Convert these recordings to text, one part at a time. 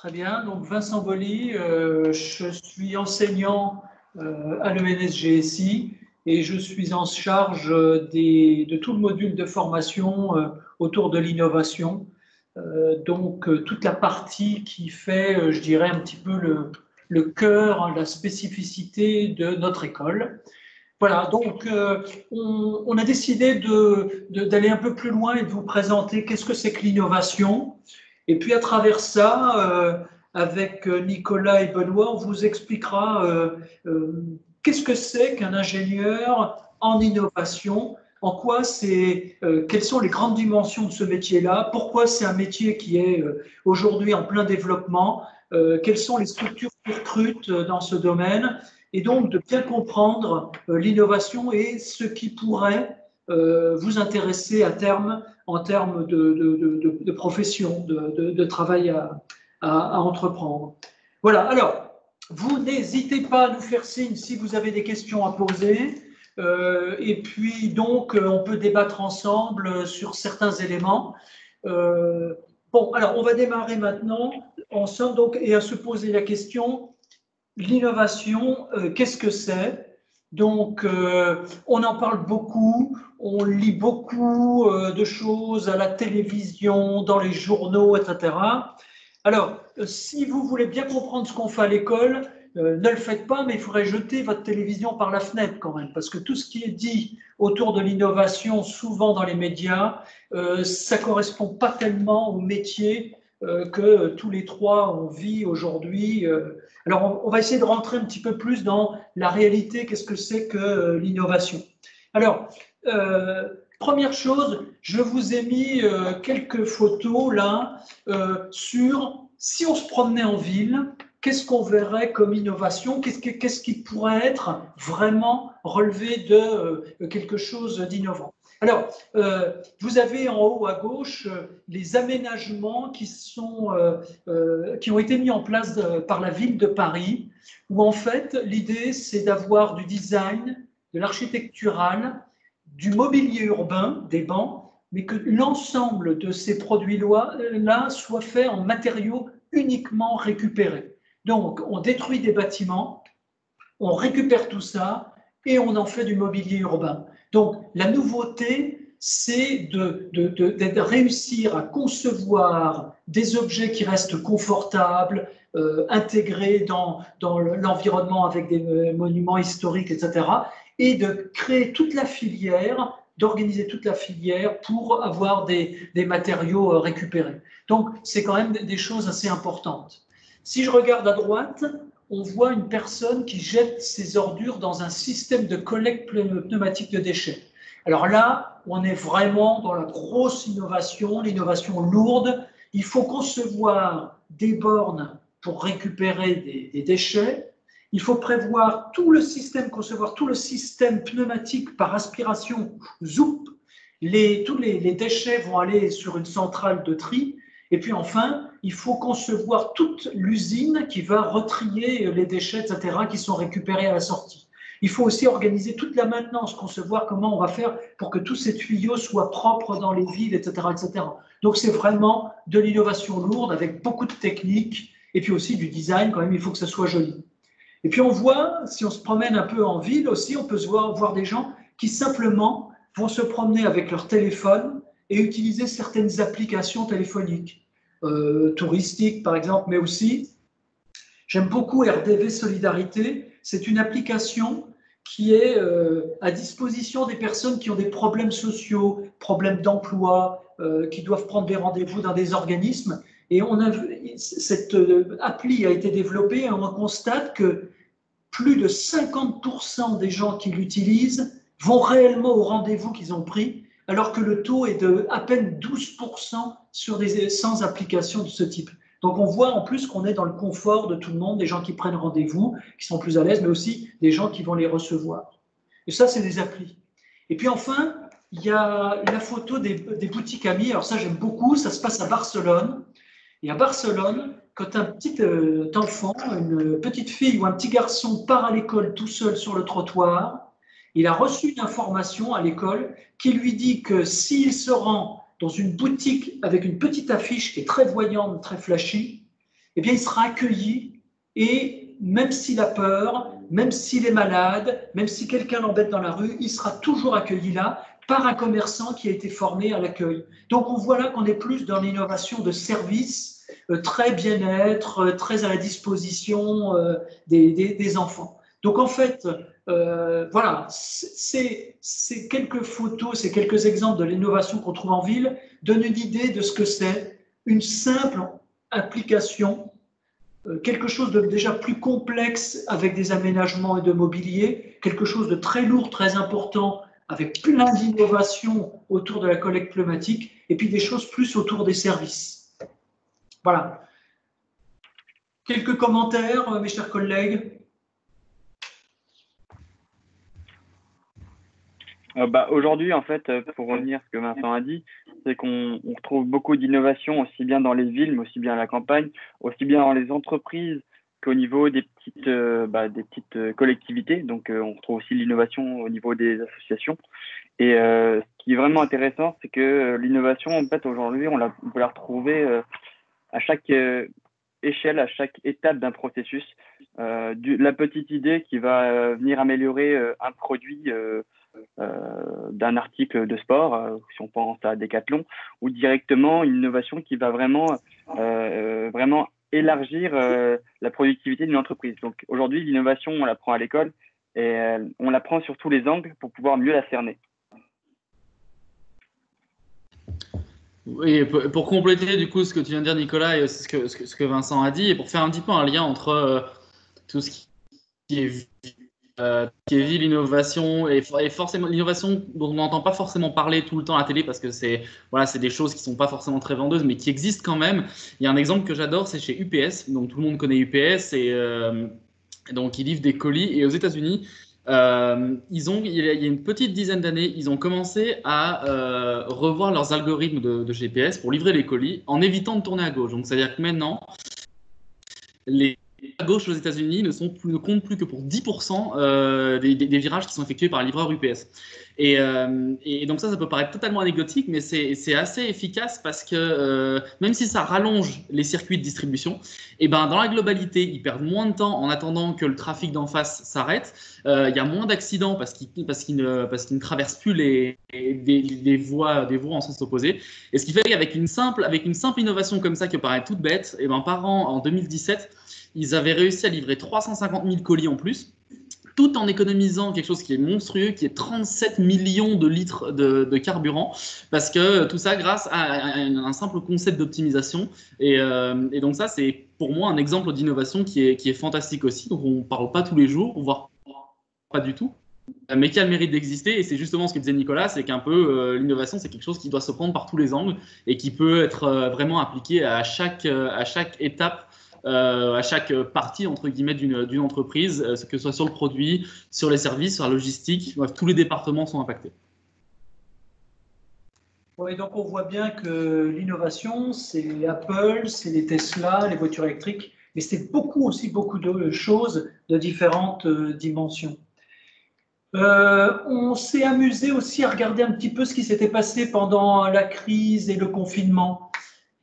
Très bien. Donc, Vincent Boly, je suis enseignant à l'ENSGSI et je suis en charge de tout le module de formation autour de l'innovation. Toute la partie qui fait, je dirais, un petit peu le cœur, la spécificité de notre école. Voilà, donc on a décidé d'aller un peu plus loin et de vous présenter qu'est-ce que c'est que l'innovation. Et puis à travers ça, avec Nicolas et Benoît, on vous expliquera qu'est-ce que c'est qu'un ingénieur en innovation, en quoi c'est, quelles sont les grandes dimensions de ce métier-là, pourquoi c'est un métier qui est aujourd'hui en plein développement, quelles sont les structures qui recrutent dans ce domaine, et donc de bien comprendre l'innovation et ce qui pourrait vous intéresser à terme en termes de profession, de travail à entreprendre. Voilà, alors, vous n'hésitez pas à nous faire signe si vous avez des questions à poser. Et puis, donc, on peut débattre ensemble sur certains éléments. Bon, alors, on va démarrer maintenant ensemble donc, et à se poser la question, l'innovation, qu'est-ce que c'est? Donc, on en parle beaucoup, on lit beaucoup de choses à la télévision, dans les journaux, etc. Alors, si vous voulez bien comprendre ce qu'on fait à l'école, ne le faites pas, mais il faudrait jeter votre télévision par la fenêtre quand même, parce que tout ce qui est dit autour de l'innovation, souvent dans les médias, ça ne correspond pas tellement au métier que tous les trois on vit aujourd'hui. Alors, on va essayer de rentrer un petit peu plus dans la réalité, qu'est-ce que c'est que l'innovation. Alors, première chose, je vous ai mis quelques photos là sur si on se promenait en ville, qu'est-ce qu'on verrait comme innovation, qu'est-ce qui pourrait être vraiment relevé de quelque chose d'innovant. Alors, vous avez en haut à gauche les aménagements qui ont été mis en place par la ville de Paris, où en fait, l'idée, c'est d'avoir du design, de l'architectural, du mobilier urbain, des bancs, mais que l'ensemble de ces produits-là soit fait en matériaux uniquement récupérés. Donc, on détruit des bâtiments, on récupère tout ça et on en fait du mobilier urbain. Donc, la nouveauté, c'est de réussir à concevoir des objets qui restent confortables, intégrés dans l'environnement avec des monuments historiques, etc., et de créer toute la filière, d'organiser toute la filière pour avoir des matériaux récupérés. Donc, c'est quand même des choses assez importantes. Si je regarde à droite, on voit une personne qui jette ses ordures dans un système de collecte pneumatique de déchets. Alors là, on est vraiment dans la grosse innovation, l'innovation lourde. Il faut concevoir des bornes pour récupérer des déchets. Il faut prévoir tout le système, concevoir tout le système pneumatique par aspiration, zoup. Tous les déchets vont aller sur une centrale de tri. Et puis enfin, il faut concevoir toute l'usine qui va retrier les déchets, etc., qui sont récupérés à la sortie. Il faut aussi organiser toute la maintenance, concevoir comment on va faire pour que tous ces tuyaux soient propres dans les villes, etc., etc. Donc c'est vraiment de l'innovation lourde avec beaucoup de techniques et puis aussi du design, quand même, il faut que ça soit joli. Et puis on voit, si on se promène un peu en ville aussi, on peut voir des gens qui simplement vont se promener avec leur téléphone et utiliser certaines applications téléphoniques. Touristiques par exemple, mais aussi, j'aime beaucoup RDV Solidarité, c'est une application qui est à disposition des personnes qui ont des problèmes sociaux, problèmes d'emploi, qui doivent prendre des rendez-vous dans des organismes. Et cette appli a été développée et on constate que plus de 50% des gens qui l'utilisent vont réellement au rendez-vous qu'ils ont pris, alors que le taux est de à peine 12% sans application de ce type. Donc on voit en plus qu'on est dans le confort de tout le monde, des gens qui prennent rendez-vous, qui sont plus à l'aise, mais aussi des gens qui vont les recevoir. Et ça, c'est des applis. Et puis enfin, il y a la photo des boutiques amies. Alors ça, j'aime beaucoup. Ça se passe à Barcelone. Et à Barcelone, quand un petit enfant, une petite fille ou un petit garçon part à l'école tout seul sur le trottoir, il a reçu une information à l'école qui lui dit que s'il se rend dans une boutique avec une petite affiche qui est très voyante, très flashy, eh bien, il sera accueilli et même s'il a peur, même s'il est malade, même si quelqu'un l'embête dans la rue, il sera toujours accueilli là par un commerçant qui a été formé à l'accueil. Donc, on voit là qu'on est plus dans l'innovation de service, très bien-être, très à la disposition des enfants. Donc, en fait, voilà, c'est quelques photos, c'est quelques exemples de l'innovation qu'on trouve en ville, donnent une idée de ce que c'est une simple application, quelque chose de déjà plus complexe avec des aménagements et de mobilier, quelque chose de très lourd, très important, avec plein d'innovations autour de la collecte pneumatique, et puis des choses plus autour des services. Voilà. Quelques commentaires, mes chers collègues? Aujourd'hui, en fait, pour revenir à ce que Vincent a dit, c'est qu'on retrouve beaucoup d'innovations aussi bien dans les villes, mais aussi bien à la campagne, aussi bien dans les entreprises qu'au niveau des petites collectivités. Donc, on retrouve aussi l'innovation au niveau des associations. Et ce qui est vraiment intéressant, c'est que l'innovation, en fait, aujourd'hui, on peut la retrouver à chaque échelle, à chaque étape d'un processus. La petite idée qui va venir améliorer un produit d'un article de sport, si on pense à Decathlon, ou directement une innovation qui va vraiment élargir la productivité d'une entreprise. Donc aujourd'hui, l'innovation, on l'apprend à l'école et on l'apprend sur tous les angles pour pouvoir mieux la cerner. Oui, pour compléter du coup ce que tu viens de dire, Nicolas, et ce que Vincent a dit, et pour faire un petit peu un lien entre tout ce qui est ville, l'innovation, et forcément l'innovation dont on n'entend pas forcément parler tout le temps à la télé parce que c'est des choses qui sont pas forcément très vendeuses, mais qui existent quand même. Il y a un exemple que j'adore, c'est chez UPS. Donc tout le monde connaît UPS et donc ils livrent des colis. Et aux États-Unis, il y a une petite dizaine d'années, ils ont commencé à revoir leurs algorithmes de GPS pour livrer les colis en évitant de tourner à gauche. Donc c'est-à-dire que maintenant, les à gauche aux États-Unis ne comptent plus que pour 10% des virages qui sont effectués par un livreur UPS. Et donc ça peut paraître totalement anecdotique, mais c'est assez efficace parce que même si ça rallonge les circuits de distribution, et ben dans la globalité, ils perdent moins de temps en attendant que le trafic d'en face s'arrête. Il y a moins d'accidents parce qu'ils ne traversent plus des voies en sens opposé. Et ce qui fait qu'avec une simple innovation comme ça qui paraît toute bête, et ben par an en 2017, ils avaient réussi à livrer 350 000 colis en plus, tout en économisant quelque chose qui est monstrueux, qui est 37 millions de litres de carburant, parce que tout ça grâce à un simple concept d'optimisation. Et donc ça, c'est pour moi un exemple d'innovation qui est fantastique aussi, donc on ne parle pas tous les jours, voire pas du tout, mais qui a le mérite d'exister. Et c'est justement ce que disait Nicolas, c'est qu'un peu l'innovation, c'est quelque chose qui doit se prendre par tous les angles et qui peut être vraiment appliqué à chaque étape, à chaque partie entre guillemets d'une entreprise, que ce soit sur le produit, sur les services, sur la logistique. Bref, tous les départements sont impactés. Oui, donc on voit bien que l'innovation, c'est Apple, c'est les Tesla, les voitures électriques, mais c'est beaucoup de choses de différentes dimensions. On s'est amusé aussi à regarder un petit peu ce qui s'était passé pendant la crise et le confinement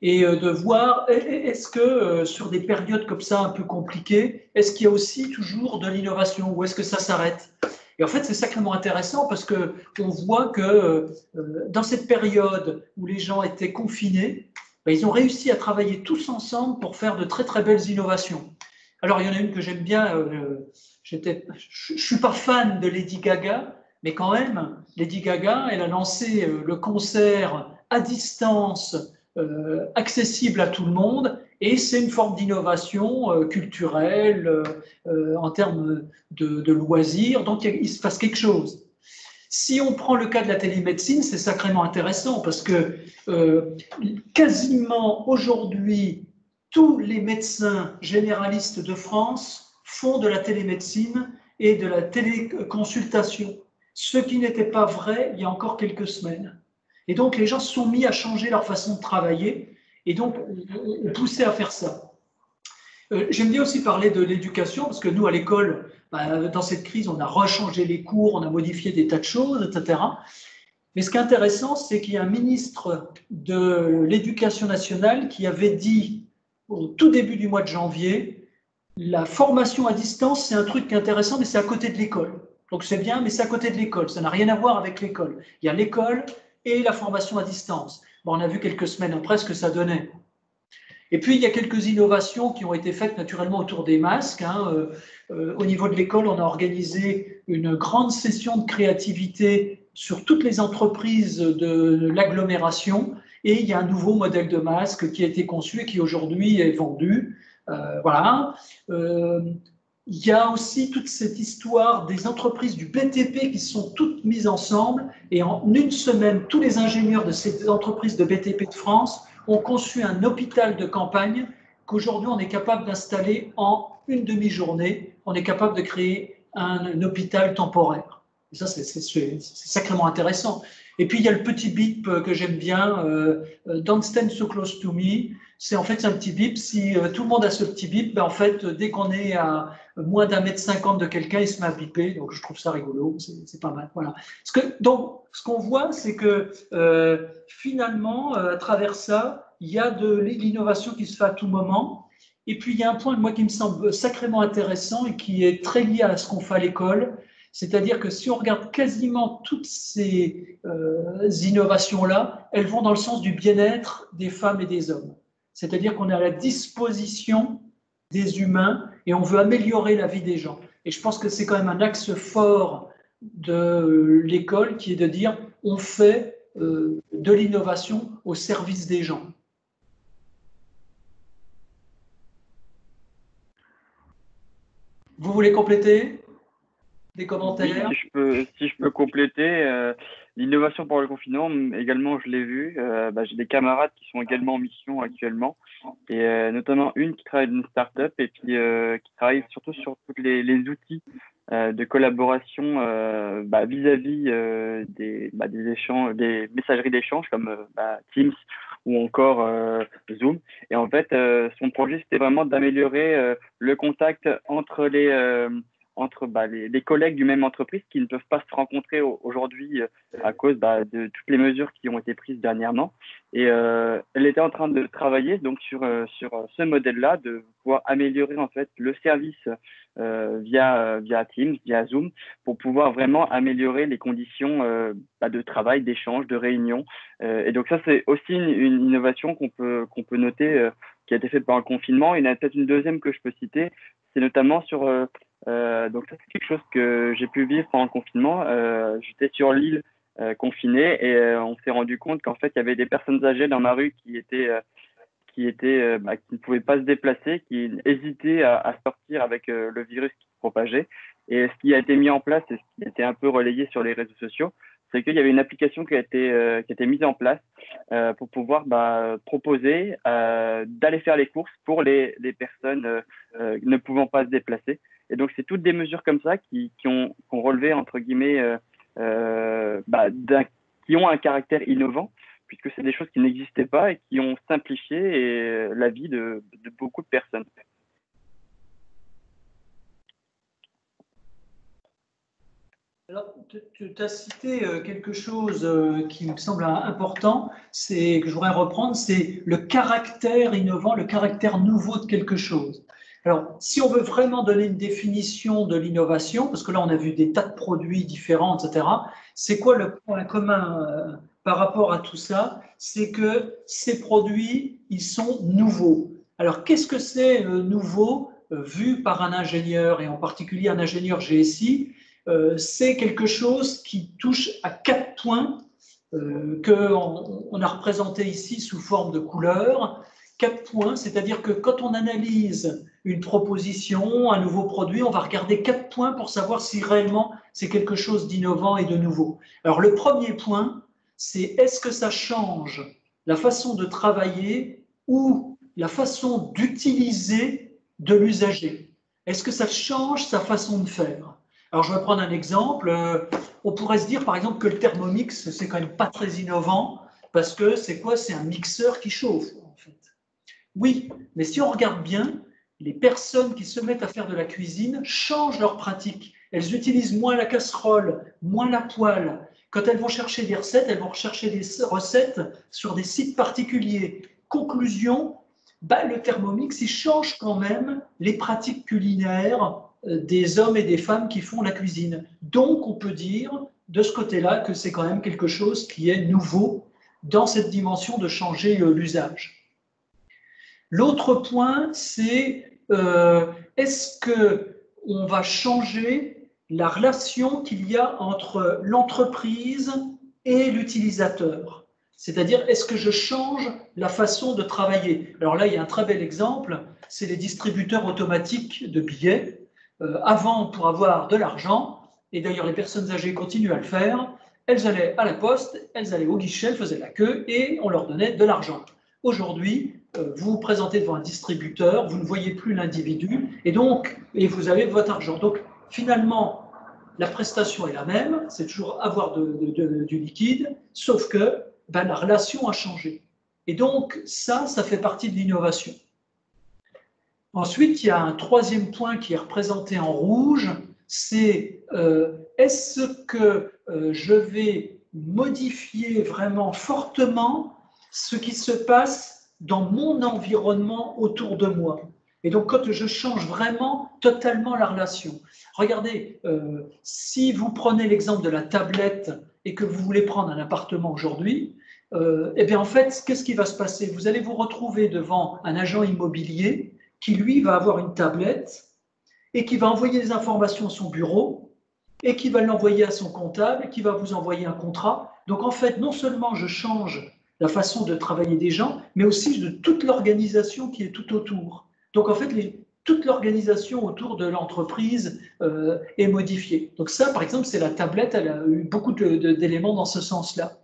et de voir est-ce que sur des périodes comme ça un peu compliquées, est-ce qu'il y a aussi toujours de l'innovation ou est-ce que ça s'arrête? Et en fait, c'est sacrément intéressant parce qu'on voit que dans cette période où les gens étaient confinés, ben, ils ont réussi à travailler tous ensemble pour faire de très très belles innovations. Alors, il y en a une que j'aime bien. Je ne suis pas fan de Lady Gaga, mais quand même, Lady Gaga, elle a lancé le concert à distance, accessible à tout le monde, et c'est une forme d'innovation culturelle en termes de loisirs, donc il se passe quelque chose. Si on prend le cas de la télémédecine, c'est sacrément intéressant parce que quasiment aujourd'hui, tous les médecins généralistes de France font de la télémédecine et de la téléconsultation, ce qui n'était pas vrai il y a encore quelques semaines. Et donc, les gens se sont mis à changer leur façon de travailler et donc on poussait à faire ça. J'aime bien aussi parler de l'éducation parce que nous, à l'école, dans cette crise, on a rechangé les cours, on a modifié des tas de choses, etc. Mais ce qui est intéressant, c'est qu'il y a un ministre de l'Éducation nationale qui avait dit au tout début du mois de janvier, la formation à distance, c'est un truc qui est intéressant, mais c'est à côté de l'école. Donc c'est bien, mais c'est à côté de l'école. Ça n'a rien à voir avec l'école. Il y a l'école et la formation à distance. Bon, on a vu quelques semaines après ce que ça donnait. Et puis, il y a quelques innovations qui ont été faites naturellement autour des masques. Au niveau de l'école, on a organisé une grande session de créativité sur toutes les entreprises de l'agglomération. Et il y a un nouveau modèle de masque qui a été conçu et qui aujourd'hui est vendu. Voilà. Il y a aussi toute cette histoire des entreprises du BTP qui sont toutes mises ensemble. Et en une semaine, tous les ingénieurs de ces entreprises de BTP de France ont conçu un hôpital de campagne qu'aujourd'hui on est capable d'installer en une demi-journée. On est capable de créer un hôpital temporaire. Et ça, c'est sacrément intéressant. Et puis, il y a le petit bip que j'aime bien, Don't stand so close to me. C'est en fait un petit bip. Si tout le monde a ce petit bip, ben, en fait, dès qu'on est à moins d'1,50 m de quelqu'un, il se met à biper. Donc, je trouve ça rigolo. C'est pas mal. Voilà. Donc, ce qu'on voit, c'est que finalement, à travers ça, il y a de l'innovation qui se fait à tout moment. Et puis, il y a un point, moi, qui me semble sacrément intéressant et qui est très lié à ce qu'on fait à l'école. C'est-à-dire que si on regarde quasiment toutes ces innovations-là, elles vont dans le sens du bien-être des femmes et des hommes. C'est-à-dire qu'on est à la disposition des humains et on veut améliorer la vie des gens. Et je pense que c'est quand même un axe fort de l'école qui est de dire on fait de l'innovation au service des gens. Vous voulez compléter ? Des commentaires? Oui, si je peux compléter, l'innovation pour le confinement, également, je l'ai vu. J'ai des camarades qui sont également en mission actuellement, et notamment une qui travaille dans une start-up et puis qui travaille surtout sur tous les outils de collaboration vis-à-vis des échanges, des messageries d'échange comme Teams ou encore Zoom. Et en fait, son projet, c'était vraiment d'améliorer le contact entre les collègues du même entreprise qui ne peuvent pas se rencontrer aujourd'hui à cause de toutes les mesures qui ont été prises dernièrement. Et elle était en train de travailler donc sur ce modèle-là, de pouvoir améliorer en fait le service via Teams, via Zoom, pour pouvoir vraiment améliorer les conditions de travail, d'échange, de réunion. Et donc ça, c'est aussi une innovation qu'on peut noter qui a été faite pendant le confinement. Il y en a peut-être une deuxième que je peux citer, c'est notamment sur donc ça, c'est quelque chose que j'ai pu vivre pendant le confinement. J'étais sur l'île confinée et on s'est rendu compte qu'en fait il y avait des personnes âgées dans ma rue qui ne pouvaient pas se déplacer, qui hésitaient à sortir avec le virus qui se propageait. Et ce qui a été mis en place et ce qui a été un peu relayé sur les réseaux sociaux, c'est qu'il y avait une application qui a été mise en place pour pouvoir proposer d'aller faire les courses pour les personnes ne pouvant pas se déplacer. Et donc, c'est toutes des mesures comme ça qui ont relevé, entre guillemets, qui ont un caractère innovant, puisque c'est des choses qui n'existaient pas et qui ont simplifié la vie de beaucoup de personnes. Alors, tu as cité quelque chose qui me semble important, que je voudrais reprendre, c'est le caractère innovant, le caractère nouveau de quelque chose. Alors, si on veut vraiment donner une définition de l'innovation, parce que là, on a vu des tas de produits différents, etc., c'est quoi le point commun par rapport à tout ça? C'est que ces produits, ils sont nouveaux. Alors, qu'est-ce que c'est nouveau vu par un ingénieur, et en particulier un ingénieur GSI? C'est quelque chose qui touche à 4 points qu'on a représentés ici sous forme de couleurs. 4 points, c'est-à-dire que quand on analyse une proposition, un nouveau produit, on va regarder 4 points pour savoir si réellement c'est quelque chose d'innovant et de nouveau. Alors le premier point, c'est est-ce que ça change la façon de travailler ou la façon d'utiliser de l'usager? Est-ce que ça change sa façon de faire? Alors, je vais prendre un exemple. On pourrait se dire, par exemple, que le Thermomix, c'est quand même pas très innovant, parce que c'est quoi? C'est un mixeur qui chauffe, en fait. Oui, mais si on regarde bien, les personnes qui se mettent à faire de la cuisine changent leur pratique. Elles utilisent moins la casserole, moins la poêle. Quand elles vont chercher des recettes, elles vont rechercher des recettes sur des sites particuliers. Conclusion, le Thermomix, il change quand même les pratiques culinaires des hommes et des femmes qui font la cuisine. Donc, on peut dire de ce côté-là que c'est quand même quelque chose qui est nouveau dans cette dimension de changer l'usage. L'autre point, c'est est-ce qu'on va changer la relation qu'il y a entre l'entreprise et l'utilisateur? C'est-à-dire, est-ce que je change la façon de travailler? Alors là, il y a un très bel exemple, c'est les distributeurs automatiques de billets. Avant, pour avoir de l'argent, et d'ailleurs les personnes âgées continuent à le faire, elles allaient à la poste, elles allaient au guichet, elles faisaient la queue et on leur donnait de l'argent. Aujourd'hui, vous vous présentez devant un distributeur, vous ne voyez plus l'individu et vous avez votre argent. Donc finalement, la prestation est la même, c'est toujours avoir du liquide, sauf que la relation a changé. Et donc ça fait partie de l'innovation. Ensuite, il y a un troisième point qui est représenté en rouge, c'est est-ce que je vais modifier vraiment fortement ce qui se passe dans mon environnement autour de moi. Et donc, quand je change vraiment totalement la relation. Regardez, si vous prenez l'exemple de la tablette et que vous voulez prendre un appartement aujourd'hui, eh bien, en fait, qu'est-ce qui va se passer? Vous allez vous retrouver devant un agent immobilier qui, lui, va avoir une tablette et qui va envoyer des informations à son bureau et qui va l'envoyer à son comptable et qui va vous envoyer un contrat. Donc, en fait, non seulement je change la façon de travailler des gens, mais aussi de toute l'organisation qui est tout autour. Donc, en fait, toute l'organisation autour de l'entreprise est modifiée. Donc ça, par exemple, c'est la tablette, elle a eu beaucoup d'éléments dans ce sens-là.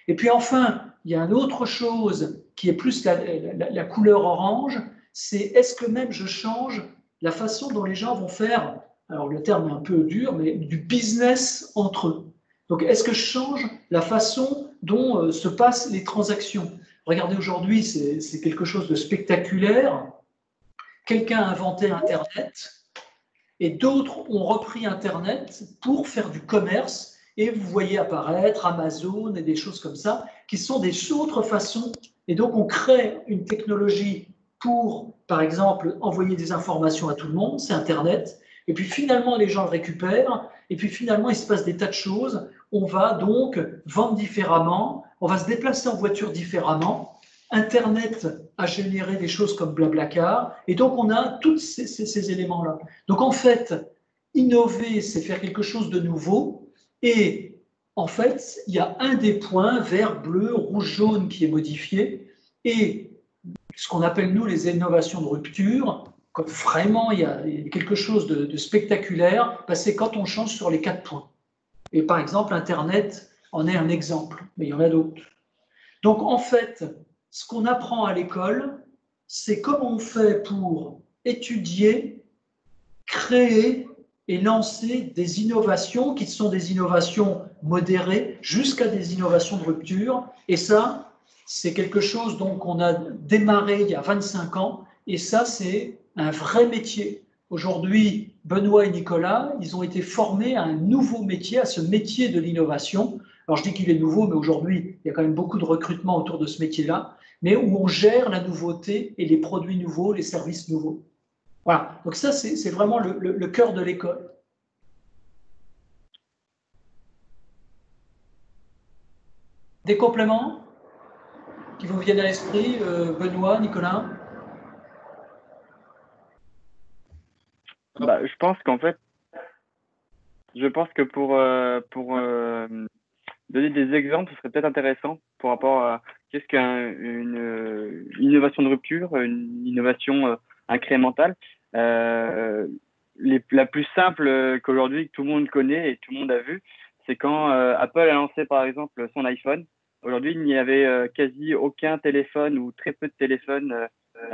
Et puis enfin, il y a une autre chose qui est plus la couleur orange, c'est est-ce que même je change la façon dont les gens vont faire, alors le terme est un peu dur, mais du business entre eux. Donc est-ce que je change la façon dont se passent les transactions? Regardez, aujourd'hui, c'est quelque chose de spectaculaire. Quelqu'un a inventé Internet et d'autres ont repris Internet pour faire du commerce. Et vous voyez apparaître Amazon et des choses comme ça, qui sont des autres façons. Et donc, on crée une technologie pour, par exemple, envoyer des informations à tout le monde, c'est Internet. Et puis finalement, les gens le récupèrent. Et puis finalement, il se passe des tas de choses. On va donc vendre différemment. On va se déplacer en voiture différemment. Internet a généré des choses comme Blablacar. Et donc, on a tous ces éléments-là. Donc, en fait, innover, c'est faire quelque chose de nouveau. Et en fait, il y a un des points, vert, bleu, rouge, jaune, qui est modifié. Et ce qu'on appelle, nous, les innovations de rupture, quand vraiment il y a quelque chose de spectaculaire, c'est quand on change sur les 4 points. Et par exemple, Internet en est un exemple, mais il y en a d'autres. Donc, en fait, ce qu'on apprend à l'école, c'est comment on fait pour étudier, créer et lancer des innovations qui sont des innovations modérées jusqu'à des innovations de rupture. Et ça, c'est quelque chose qu'on a démarré il y a 25 ans. Et ça, c'est un vrai métier. Aujourd'hui, Benoît et Nicolas, ils ont été formés à un nouveau métier, à ce métier de l'innovation. Alors, je dis qu'il est nouveau, mais aujourd'hui, il y a quand même beaucoup de recrutement autour de ce métier-là, mais où on gère la nouveauté et les produits nouveaux, les services nouveaux. Voilà, donc ça, c'est vraiment le cœur de l'école. Des compléments qui vous viennent à l'esprit, Benoît, Nicolas? Je pense qu'en fait, pour donner des exemples, ce serait peut-être intéressant par rapport à qu'est-ce qu'une innovation de rupture, une innovation incrémentale. La plus simple qu'aujourd'hui, que tout le monde connaît et tout le monde a vu, c'est quand Apple a lancé par exemple son iPhone. Aujourd'hui, il n'y avait quasi aucun téléphone ou très peu de téléphones qui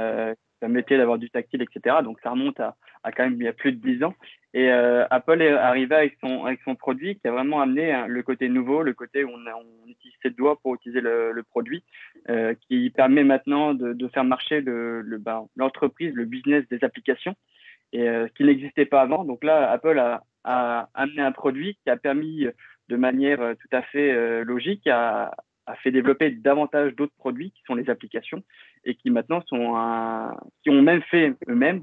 permettaient d'avoir du tactile, etc. Donc ça remonte à quand même il y a plus de 10 ans. Et Apple est arrivé avec son produit qui a vraiment amené le côté nouveau, le côté où on utilise ses doigts pour utiliser le produit, qui permet maintenant de faire marcher l'entreprise, le business des applications, et qui n'existait pas avant. Donc là, Apple a amené un produit qui a permis de manière tout à fait logique à a fait développer davantage d'autres produits qui sont les applications et qui maintenant qui ont même fait eux-mêmes,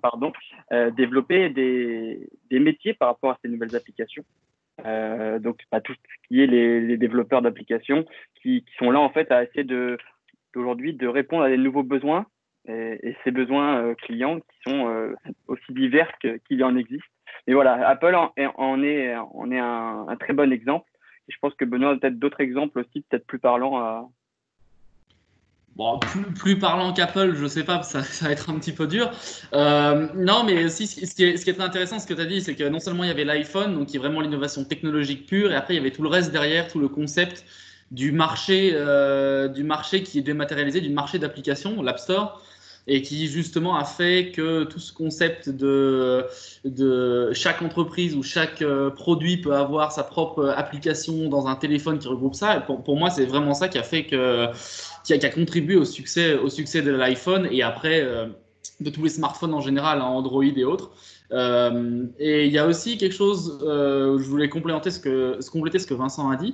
développer des métiers par rapport à ces nouvelles applications. Donc, tout ce qui est les développeurs d'applications qui sont là en fait à essayer d'aujourd'hui de répondre à des nouveaux besoins et ces besoins clients qui sont aussi divers qu'il y en existe. Et voilà, Apple en est un très bon exemple. Et je pense que Benoît a peut-être d'autres exemples aussi, peut-être plus parlants. Bon, plus parlant qu'Apple, je sais pas, ça va être un petit peu dur. Non, mais aussi, ce qui est très intéressant, ce que tu as dit, c'est que non seulement il y avait l'iPhone, donc qui est vraiment l'innovation technologique pure, et après il y avait tout le reste derrière, tout le concept du marché qui est dématérialisé, du marché d'applications, l'App Store, et qui justement a fait que tout ce concept de chaque entreprise ou chaque produit peut avoir sa propre application dans un téléphone qui regroupe ça. Et pour moi, c'est vraiment ça qui a fait qui a contribué au succès de l'iPhone et après de tous les smartphones en général, hein, Android et autres. Et il y a aussi quelque chose, je voulais compléter ce que Vincent a dit,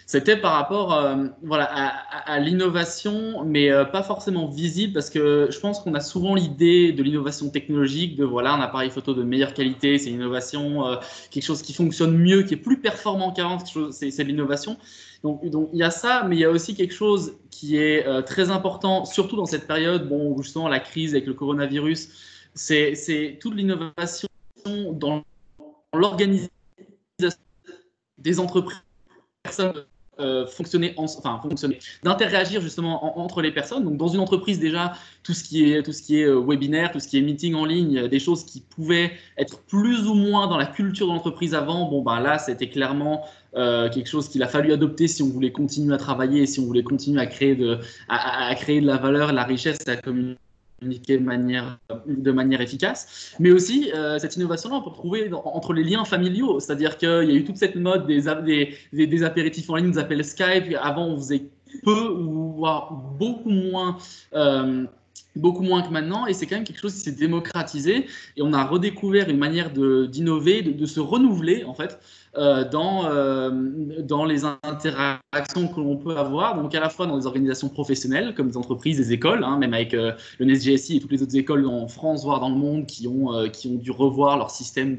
c'était par rapport à l'innovation, mais pas forcément visible, parce que je pense qu'on a souvent l'idée de l'innovation technologique, de voilà, un appareil photo de meilleure qualité, c'est une innovation, quelque chose qui fonctionne mieux, qui est plus performant qu'avant, c'est de l'innovation. Donc il y a ça, mais il y a aussi quelque chose qui est très important, surtout dans cette période, bon, où justement la crise avec le coronavirus, c'est toute l'innovation dans l'organisation des entreprises, fonctionner, d'interagir justement entre les personnes. Donc dans une entreprise déjà, tout ce qui est webinaire, tout ce qui est meeting en ligne, des choses qui pouvaient être plus ou moins dans la culture de l'entreprise avant, bon ben là c'était clairement quelque chose qu'il a fallu adopter si on voulait continuer à travailler, si on voulait continuer à créer de la valeur, de la richesse, à communiquer de manière efficace, mais aussi cette innovation-là, on peut retrouver entre les liens familiaux, c'est-à-dire qu'il y a eu toute cette mode des apéritifs en ligne, on appelle Skype, avant on faisait peu ou voire beaucoup moins que maintenant, et c'est quand même quelque chose qui s'est démocratisé, et on a redécouvert une manière d'innover, de se renouveler en fait, dans les interactions que l'on peut avoir, donc à la fois dans des organisations professionnelles comme des entreprises, des écoles, hein, même avec le NSGSI et toutes les autres écoles en France, voire dans le monde, qui ont dû revoir leur système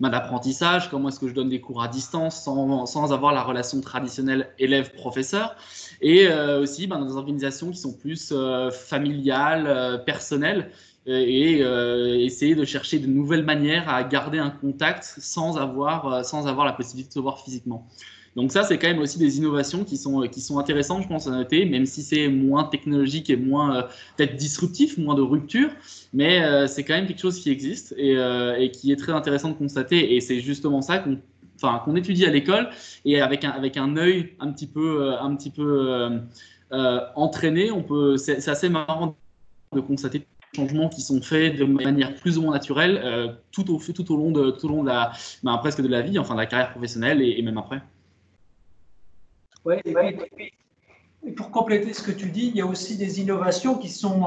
d'apprentissage, comment est-ce que je donne des cours à distance sans avoir la relation traditionnelle élève-professeur, et aussi dans des organisations qui sont plus familiales, personnelles, et essayer de chercher de nouvelles manières à garder un contact sans avoir la possibilité de se voir physiquement. Donc ça, c'est quand même aussi des innovations qui sont intéressantes, je pense, à noter, même si c'est moins technologique et moins peut-être disruptif, moins de rupture, mais c'est quand même quelque chose qui existe et qui est très intéressant de constater, et c'est justement ça qu'on étudie à l'école, et avec un œil un petit peu entraîné, c'est assez marrant de constater changements qui sont faits de manière plus ou moins naturelle tout au long de presque de la vie, enfin de la carrière professionnelle et même après. Ouais, et pour compléter ce que tu dis, il y a aussi des innovations qui sont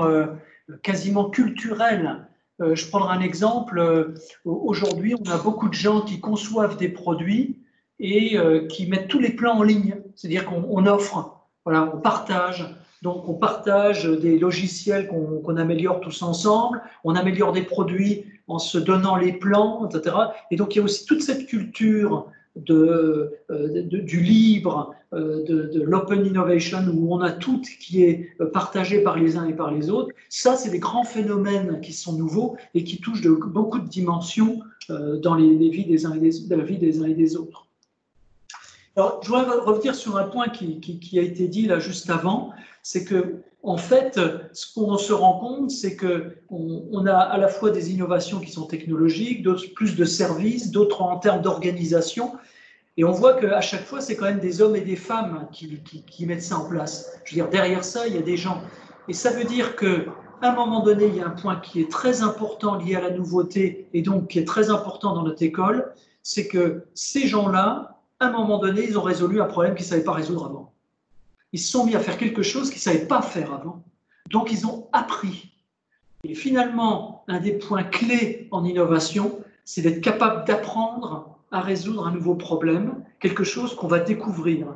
quasiment culturelles. Je prendrai un exemple. Aujourd'hui, on a beaucoup de gens qui conçoivent des produits et qui mettent tous les plans en ligne. C'est-à-dire qu'on offre, voilà, on partage. Donc, on partage des logiciels qu'on améliore tous ensemble, on améliore des produits en se donnant les plans, etc. Et donc, il y a aussi toute cette culture du libre, de l'open innovation, où on a tout qui est partagé par les uns et par les autres. Ça, c'est des grands phénomènes qui sont nouveaux et qui touchent beaucoup de dimensions dans les vies des uns et des autres. Alors, je voudrais revenir sur un point qui a été dit là juste avant, c'est que, en fait, ce qu'on se rend compte, c'est qu'on a à la fois des innovations qui sont technologiques, d'autres plus de services, d'autres en termes d'organisation, et on voit qu'à chaque fois, c'est quand même des hommes et des femmes qui mettent ça en place. Je veux dire, derrière ça, il y a des gens. Et ça veut dire qu'à un moment donné, il y a un point qui est très important lié à la nouveauté, et donc qui est très important dans notre école, c'est que ces gens-là, à un moment donné, ils ont résolu un problème qu'ils ne savaient pas résoudre avant. Ils se sont mis à faire quelque chose qu'ils ne savaient pas faire avant. Donc, ils ont appris. Et finalement, un des points clés en innovation, c'est d'être capable d'apprendre à résoudre un nouveau problème, quelque chose qu'on va découvrir.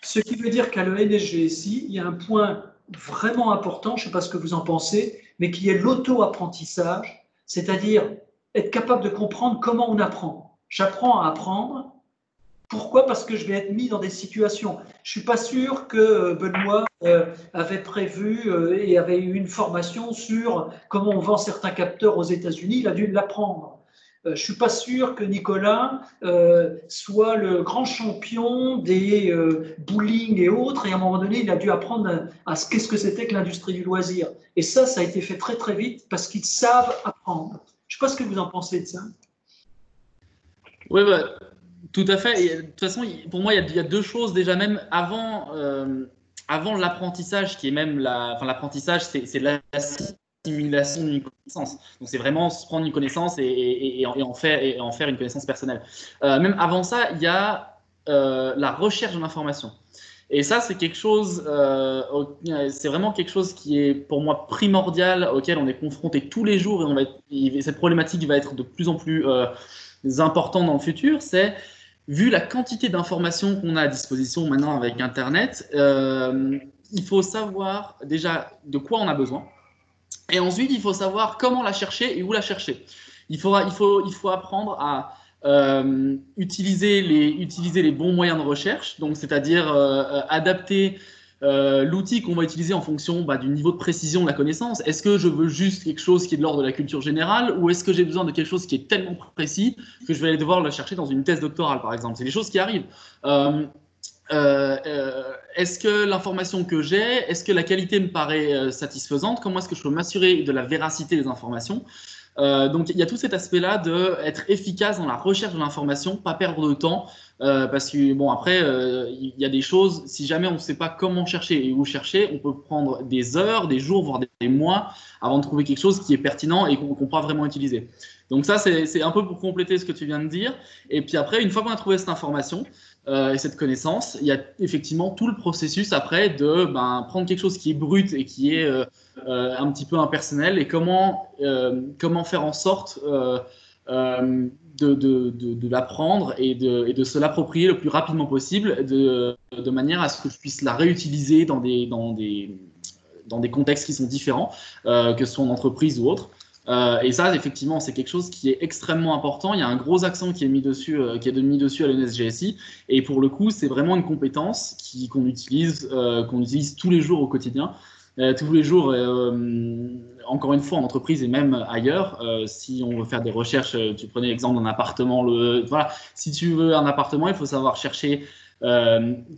Ce qui veut dire qu'à l'ENSGSI, il y a un point vraiment important, je ne sais pas ce que vous en pensez, mais qui est l'auto-apprentissage, c'est-à-dire être capable de comprendre comment on apprend. J'apprends à apprendre. Pourquoi? Parce que je vais être mis dans des situations. Je ne suis pas sûr que Benoît avait prévu et avait eu une formation sur comment on vend certains capteurs aux États-Unis. Il a dû l'apprendre. Je ne suis pas sûr que Nicolas soit le grand champion des bowling et autres. Et à un moment donné, il a dû apprendre à qu'est-ce que c'était que l'industrie du loisir. Et ça a été fait très très vite parce qu'ils savent apprendre. Je ne sais pas ce que vous en pensez de ça. Oui, bah, tout à fait. Et, de toute façon, pour moi, il y a deux choses déjà, même avant, avant l'apprentissage, qui est même l'apprentissage, c'est l'assimilation d'une connaissance. Donc, c'est vraiment se prendre une connaissance et en faire une connaissance personnelle. Même avant ça, il y a la recherche de l'information. Et ça, c'est quelque chose, c'est vraiment quelque chose qui est pour moi primordial, auquel on est confronté tous les jours et cette problématique va être de plus en plus important dans le futur. C'est vu la quantité d'informations qu'on a à disposition maintenant avec Internet, il faut savoir déjà de quoi on a besoin. Et ensuite, il faut savoir comment la chercher et où la chercher. Il faut apprendre à utiliser les bons moyens de recherche, donc c'est-à-dire adapter l'outil qu'on va utiliser en fonction du niveau de précision de la connaissance. Est-ce que je veux juste quelque chose qui est de l'ordre de la culture générale ou est-ce que j'ai besoin de quelque chose qui est tellement précis que je vais aller devoir le chercher dans une thèse doctorale, par exemple? C'est des choses qui arrivent. Est-ce que l'information que j'ai, est-ce que la qualité me paraît satisfaisante? Comment est-ce que je peux m'assurer de la véracité des informations? Donc, il y a tout cet aspect-là d'être efficace dans la recherche de l'information, pas perdre de temps, parce que, bon, après, il y a des choses, si jamais on ne sait pas comment chercher et où chercher, on peut prendre des heures, des jours, voire des mois avant de trouver quelque chose qui est pertinent et qu'on pourra vraiment utiliser. Donc ça, c'est un peu pour compléter ce que tu viens de dire. Et puis après, une fois qu'on a trouvé cette information et cette connaissance, il y a effectivement tout le processus après de prendre quelque chose qui est brut et qui est un petit peu impersonnel et comment faire en sorte de l'apprendre et de se l'approprier le plus rapidement possible de manière à ce que je puisse la réutiliser dans des contextes qui sont différents, que ce soit en entreprise ou autre. Et ça, effectivement, c'est quelque chose qui est extrêmement important. Il y a un gros accent qui est mis dessus, à l'ENSGSI. Et pour le coup, c'est vraiment une compétence qu'on utilise tous les jours au quotidien. Tous les jours, encore une fois, en entreprise et même ailleurs. Si on veut faire des recherches, tu prenais l'exemple d'un appartement. Voilà, si tu veux un appartement, il faut savoir chercher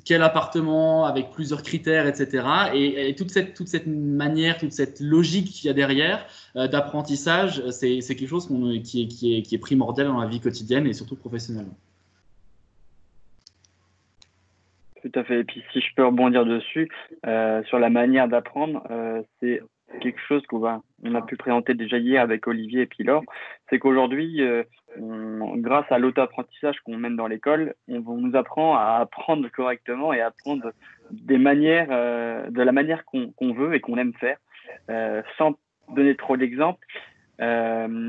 quel appartement avec plusieurs critères, etc. Et toute cette manière, toute cette logique qu'il y a derrière d'apprentissage, c'est quelque chose qui est primordial dans la vie quotidienne et surtout professionnellement. Tout à fait. Et puis, si je peux rebondir dessus, sur la manière d'apprendre, c'est quelque chose qu'on a pu présenter déjà hier avec Olivier et puis Laure, c'est qu'aujourd'hui, grâce à l'auto-apprentissage qu'on mène dans l'école, on nous apprend à apprendre correctement et à apprendre de la manière qu'on veut et qu'on aime faire, sans donner trop d'exemples.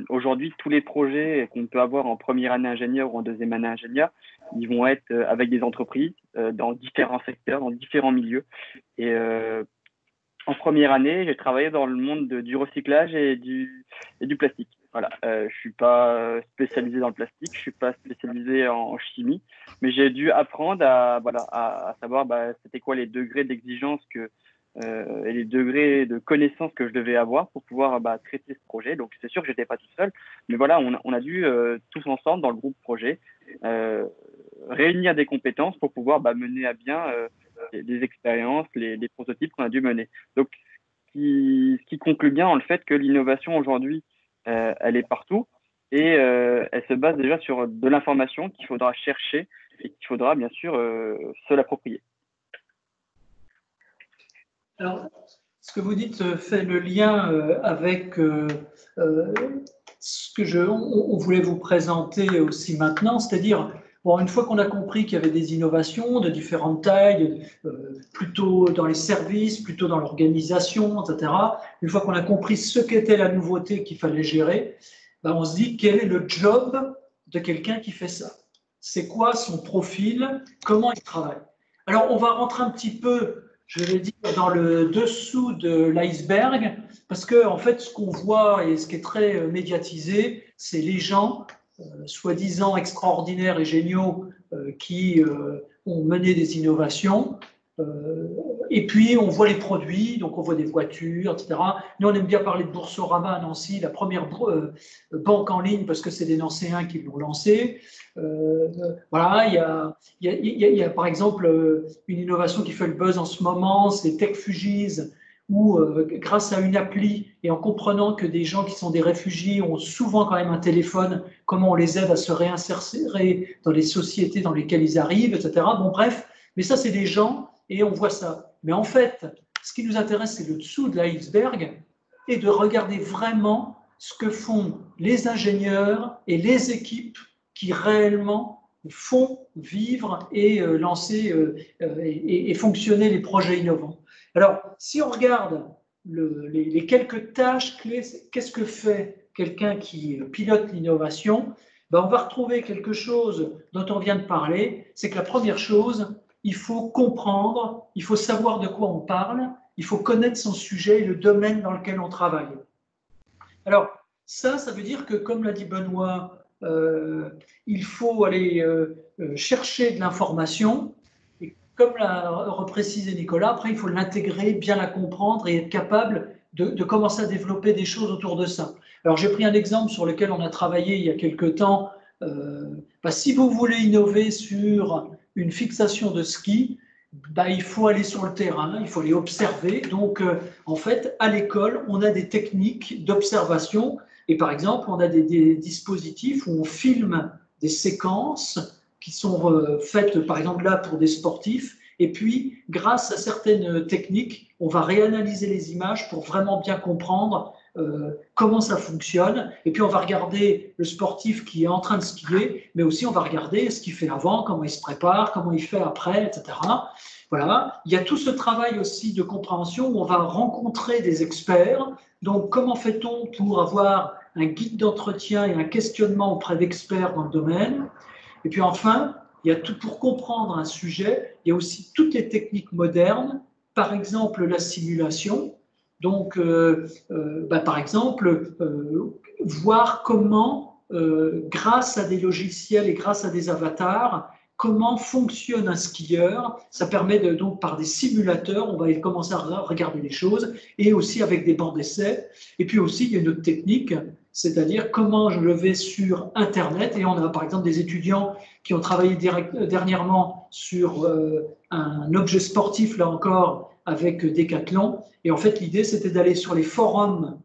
Aujourd'hui, tous les projets qu'on peut avoir en première année ingénieur ou en deuxième année ingénieur, ils vont être avec des entreprises dans différents secteurs, dans différents milieux. Et en première année, j'ai travaillé dans le monde du recyclage et du plastique. Voilà, je suis pas spécialisé dans le plastique, je suis pas spécialisé en chimie, mais j'ai dû apprendre à savoir c'était quoi les degrés d'exigence et les degrés de connaissances que je devais avoir pour pouvoir traiter ce projet. Donc c'est sûr que j'étais pas tout seul, mais voilà, on a dû tous ensemble dans le groupe projet réunir des compétences pour pouvoir mener à bien des expériences, les prototypes qu'on a dû mener. Donc ce qui conclut bien en le fait que l'innovation aujourd'hui elle est partout et elle se base déjà sur de l'information qu'il faudra chercher et qu'il faudra bien sûr se l'approprier. Alors, ce que vous dites fait le lien avec ce que on voulait vous présenter aussi maintenant, c'est-à-dire, une fois qu'on a compris qu'il y avait des innovations de différentes tailles, plutôt dans les services, plutôt dans l'organisation, etc., une fois qu'on a compris ce qu'était la nouveauté qu'il fallait gérer, on se dit quel est le job de quelqu'un qui fait ça? C'est quoi son profil? Comment il travaille? Alors, on va rentrer un petit peu, je vais dire, dans le dessous de l'iceberg, parce que, en fait, ce qu'on voit et ce qui est très médiatisé, c'est les gens, soi-disant extraordinaires et géniaux, qui ont mené des innovations. Et puis, on voit les produits, donc on voit des voitures, etc. Nous, on aime bien parler de Boursorama à Nancy, la première banque en ligne, parce que c'est des Nancéens qui l'ont lancée. Voilà, il y a par exemple une innovation qui fait le buzz en ce moment, c'est TechFugees, où grâce à une appli et en comprenant que des gens qui sont des réfugiés ont souvent quand même un téléphone, comment on les aide à se réinsérer dans les sociétés dans lesquelles ils arrivent, etc. Bon, bref, mais ça, c'est des gens et on voit ça. Mais en fait, ce qui nous intéresse, c'est le dessous de l'iceberg et de regarder vraiment ce que font les ingénieurs et les équipes qui réellement font vivre et lancer et fonctionner les projets innovants. Alors, si on regarde les quelques tâches clés, qu'est-ce que fait quelqu'un qui pilote l'innovation? Ben, on va retrouver quelque chose dont on vient de parler, c'est que la première chose, il faut comprendre, il faut savoir de quoi on parle, il faut connaître son sujet et le domaine dans lequel on travaille. Alors, ça veut dire que, comme l'a dit Benoît, il faut aller chercher de l'information. Et comme l'a reprécisé Nicolas, après, il faut l'intégrer, bien la comprendre et être capable de commencer à développer des choses autour de ça. Alors, j'ai pris un exemple sur lequel on a travaillé il y a quelque temps. Si vous voulez innover sur une fixation de ski, il faut aller sur le terrain, il faut les observer. Donc, en fait, à l'école, on a des techniques d'observation. Et par exemple, on a des dispositifs où on filme des séquences qui sont faites, par exemple, là, pour des sportifs. Et puis, grâce à certaines techniques, on va réanalyser les images pour vraiment bien comprendre comment ça fonctionne. Et puis, on va regarder le sportif qui est en train de skier, mais aussi on va regarder ce qu'il fait avant, comment il se prépare, comment il fait après, etc. Voilà. Il y a tout ce travail aussi de compréhension où on va rencontrer des experts. Donc, comment fait-on pour avoir un guide d'entretien et un questionnement auprès d'experts dans le domaine? Et puis enfin, il y a tout pour comprendre un sujet. Il y a aussi toutes les techniques modernes, par exemple la simulation. Donc, par exemple, voir comment, grâce à des logiciels et grâce à des avatars, comment fonctionne un skieur. Ça permet donc par des simulateurs, on va commencer à regarder les choses, et aussi avec des bancs d'essai. Et puis aussi, il y a une autre technique, c'est-à-dire comment je vais sur Internet. Et on a par exemple des étudiants qui ont travaillé dernièrement sur un objet sportif, là encore, avec Decathlon. Et en fait, l'idée, c'était d'aller sur les forums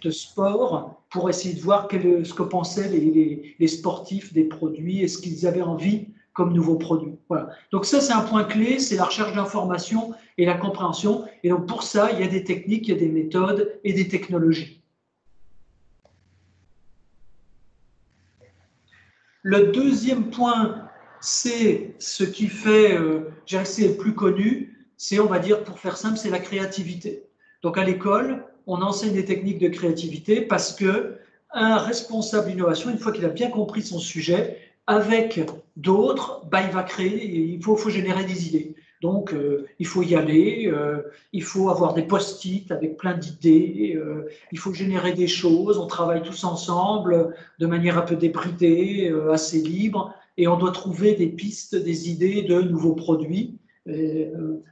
de sport pour essayer de voir ce que pensaient les sportifs des produits et ce qu'ils avaient envie comme nouveaux produits. Voilà. Donc ça, c'est un point clé, c'est la recherche d'informations et la compréhension. Et donc pour ça, il y a des techniques, il y a des méthodes et des technologies. Le deuxième point, c'est ce qui fait, je dirais que c'est le plus connu, c'est, on va dire, pour faire simple, c'est la créativité. Donc à l'école, on enseigne des techniques de créativité parce que un responsable d'innovation, une fois qu'il a bien compris son sujet, avec d'autres, il va créer, il faut générer des idées. Donc, il faut y aller, il faut avoir des post-it avec plein d'idées, il faut générer des choses, on travaille tous ensemble de manière un peu débridée, assez libre, et on doit trouver des pistes, des idées de nouveaux produits.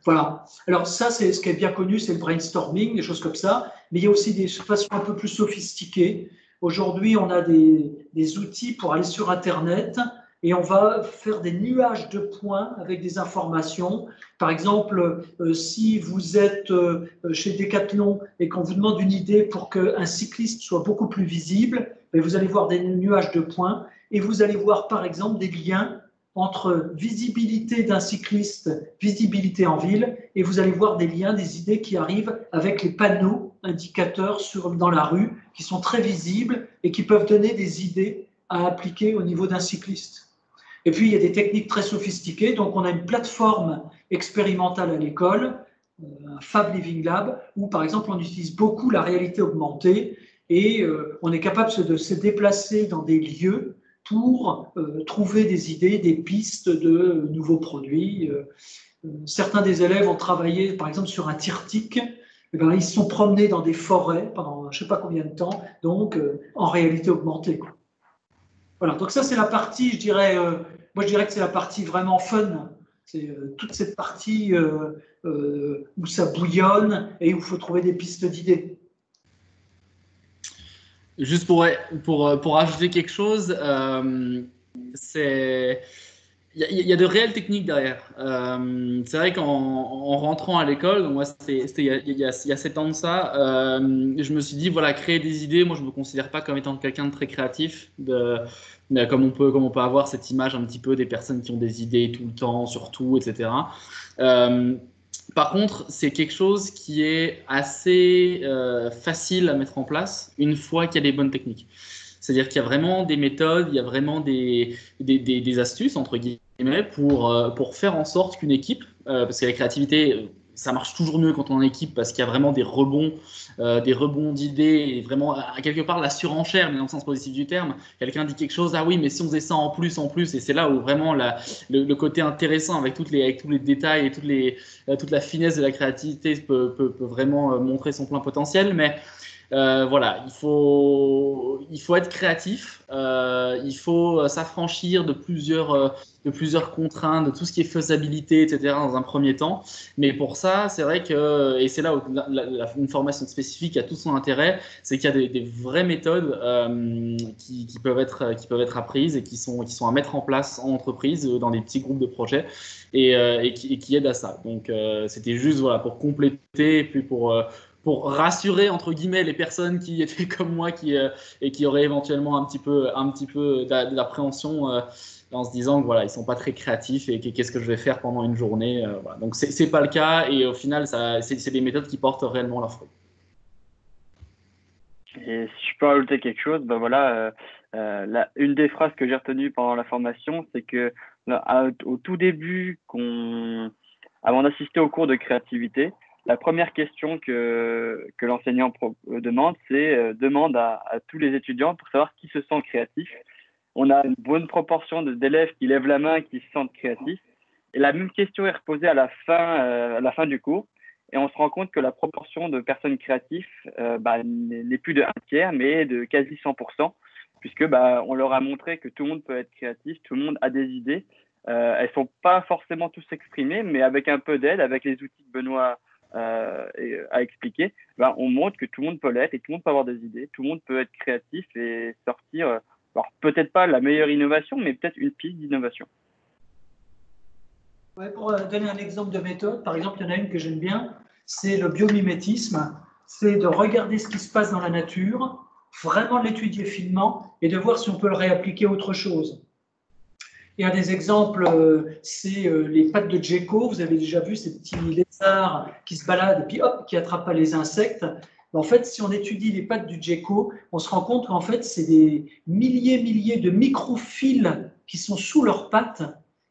Voilà. Alors ça, c'est ce qui est bien connu, c'est le brainstorming, des choses comme ça, mais il y a aussi des façons un peu plus sophistiquées. Aujourd'hui, on a des outils pour aller sur Internet et on va faire des nuages de points avec des informations. Par exemple, si vous êtes chez Decathlon et qu'on vous demande une idée pour qu'un cycliste soit beaucoup plus visible, vous allez voir des nuages de points et vous allez voir par exemple des liens entre visibilité d'un cycliste, visibilité en ville, et vous allez voir des liens, des idées qui arrivent avec les panneaux indicateurs dans la rue, qui sont très visibles et qui peuvent donner des idées à appliquer au niveau d'un cycliste. Et puis, il y a des techniques très sophistiquées. Donc, on a une plateforme expérimentale à l'école, un Fab Living Lab, où, par exemple, on utilise beaucoup la réalité augmentée et on est capable de se déplacer dans des lieux pour trouver des idées, des pistes de nouveaux produits. certains des élèves ont travaillé, par exemple, sur un tire-tic. Eh ben, ils se sont promenés dans des forêts pendant je ne sais pas combien de temps, donc en réalité augmentée, quoi. Voilà, donc ça c'est la partie, je dirais, moi je dirais que c'est la partie vraiment fun. C'est toute cette partie où ça bouillonne et où il faut trouver des pistes d'idées. Juste pour ajouter quelque chose, c'est il y a de réelles techniques derrière. C'est vrai qu'en rentrant à l'école, donc moi c'était il y a 7 ans de ça, je me suis dit voilà, créer des idées. Moi je me considère pas comme étant quelqu'un de très créatif, comme on peut avoir cette image un petit peu des personnes qui ont des idées tout le temps sur tout, etc. Par contre, c'est quelque chose qui est assez facile à mettre en place une fois qu'il y a les bonnes techniques. C'est-à-dire qu'il y a vraiment des méthodes, il y a vraiment des astuces, entre guillemets, pour faire en sorte qu'une équipe, parce que la créativité, ça marche toujours mieux quand on est en équipe parce qu'il y a vraiment des rebonds d'idées et vraiment, quelque part, la surenchère, mais dans le sens positif du terme. Quelqu'un dit quelque chose, ah oui, mais si on faisait ça en plus, et c'est là où vraiment le côté intéressant avec tous les détails et toute la finesse de la créativité peut vraiment montrer son plein potentiel, mais voilà, il faut être créatif, il faut s'affranchir de plusieurs contraintes, de tout ce qui est faisabilité, etc. dans un premier temps. Mais pour ça, c'est vrai que, et c'est là où une formation spécifique a tout son intérêt, c'est qu'il y a des vraies méthodes qui peuvent être apprises et qui sont à mettre en place en entreprise, dans des petits groupes de projets et qui aident à ça. Donc, c'était juste voilà, pour compléter et puis pour rassurer entre guillemets les personnes qui étaient comme moi et qui auraient éventuellement un petit peu d'appréhension en se disant que voilà, ils sont pas très créatifs et qu'est-ce que je vais faire pendant une journée, voilà. Donc c'est pas le cas et au final c'est des méthodes qui portent réellement leurs fruits. Et si je peux rajouter quelque chose, ben voilà, une des phrases que j'ai retenues pendant la formation, c'est que au tout début, avant d'assister au cours de créativité, la première question que l'enseignant demande, c'est demande à tous les étudiants pour savoir qui se sent créatif. On a une bonne proportion d'élèves qui lèvent la main, qui se sentent créatifs. Et la même question est reposée à la fin du cours. Et on se rend compte que la proportion de personnes créatives n'est plus de 1/3, mais de quasi 100%, puisque on leur a montré que tout le monde peut être créatif, tout le monde a des idées. Elles ne sont pas forcément tous exprimées, mais avec un peu d'aide, avec les outils que Benoît à expliquer, on montre que tout le monde peut l'être et tout le monde peut avoir des idées, tout le monde peut être créatif et sortir, alors peut-être pas la meilleure innovation, mais peut-être une piste d'innovation. Ouais, pour donner un exemple de méthode, par exemple, il y en a une que j'aime bien, c'est le biomimétisme, c'est de regarder ce qui se passe dans la nature, vraiment l'étudier finement et de voir si on peut le réappliquer à autre chose. Et un des exemples, c'est les pattes de gecko. Vous avez déjà vu ces petits lézards qui se baladent et puis hop, qui attrapent pas les insectes. En fait, si on étudie les pattes du gecko, on se rend compte qu'en fait, c'est des milliers de microfils qui sont sous leurs pattes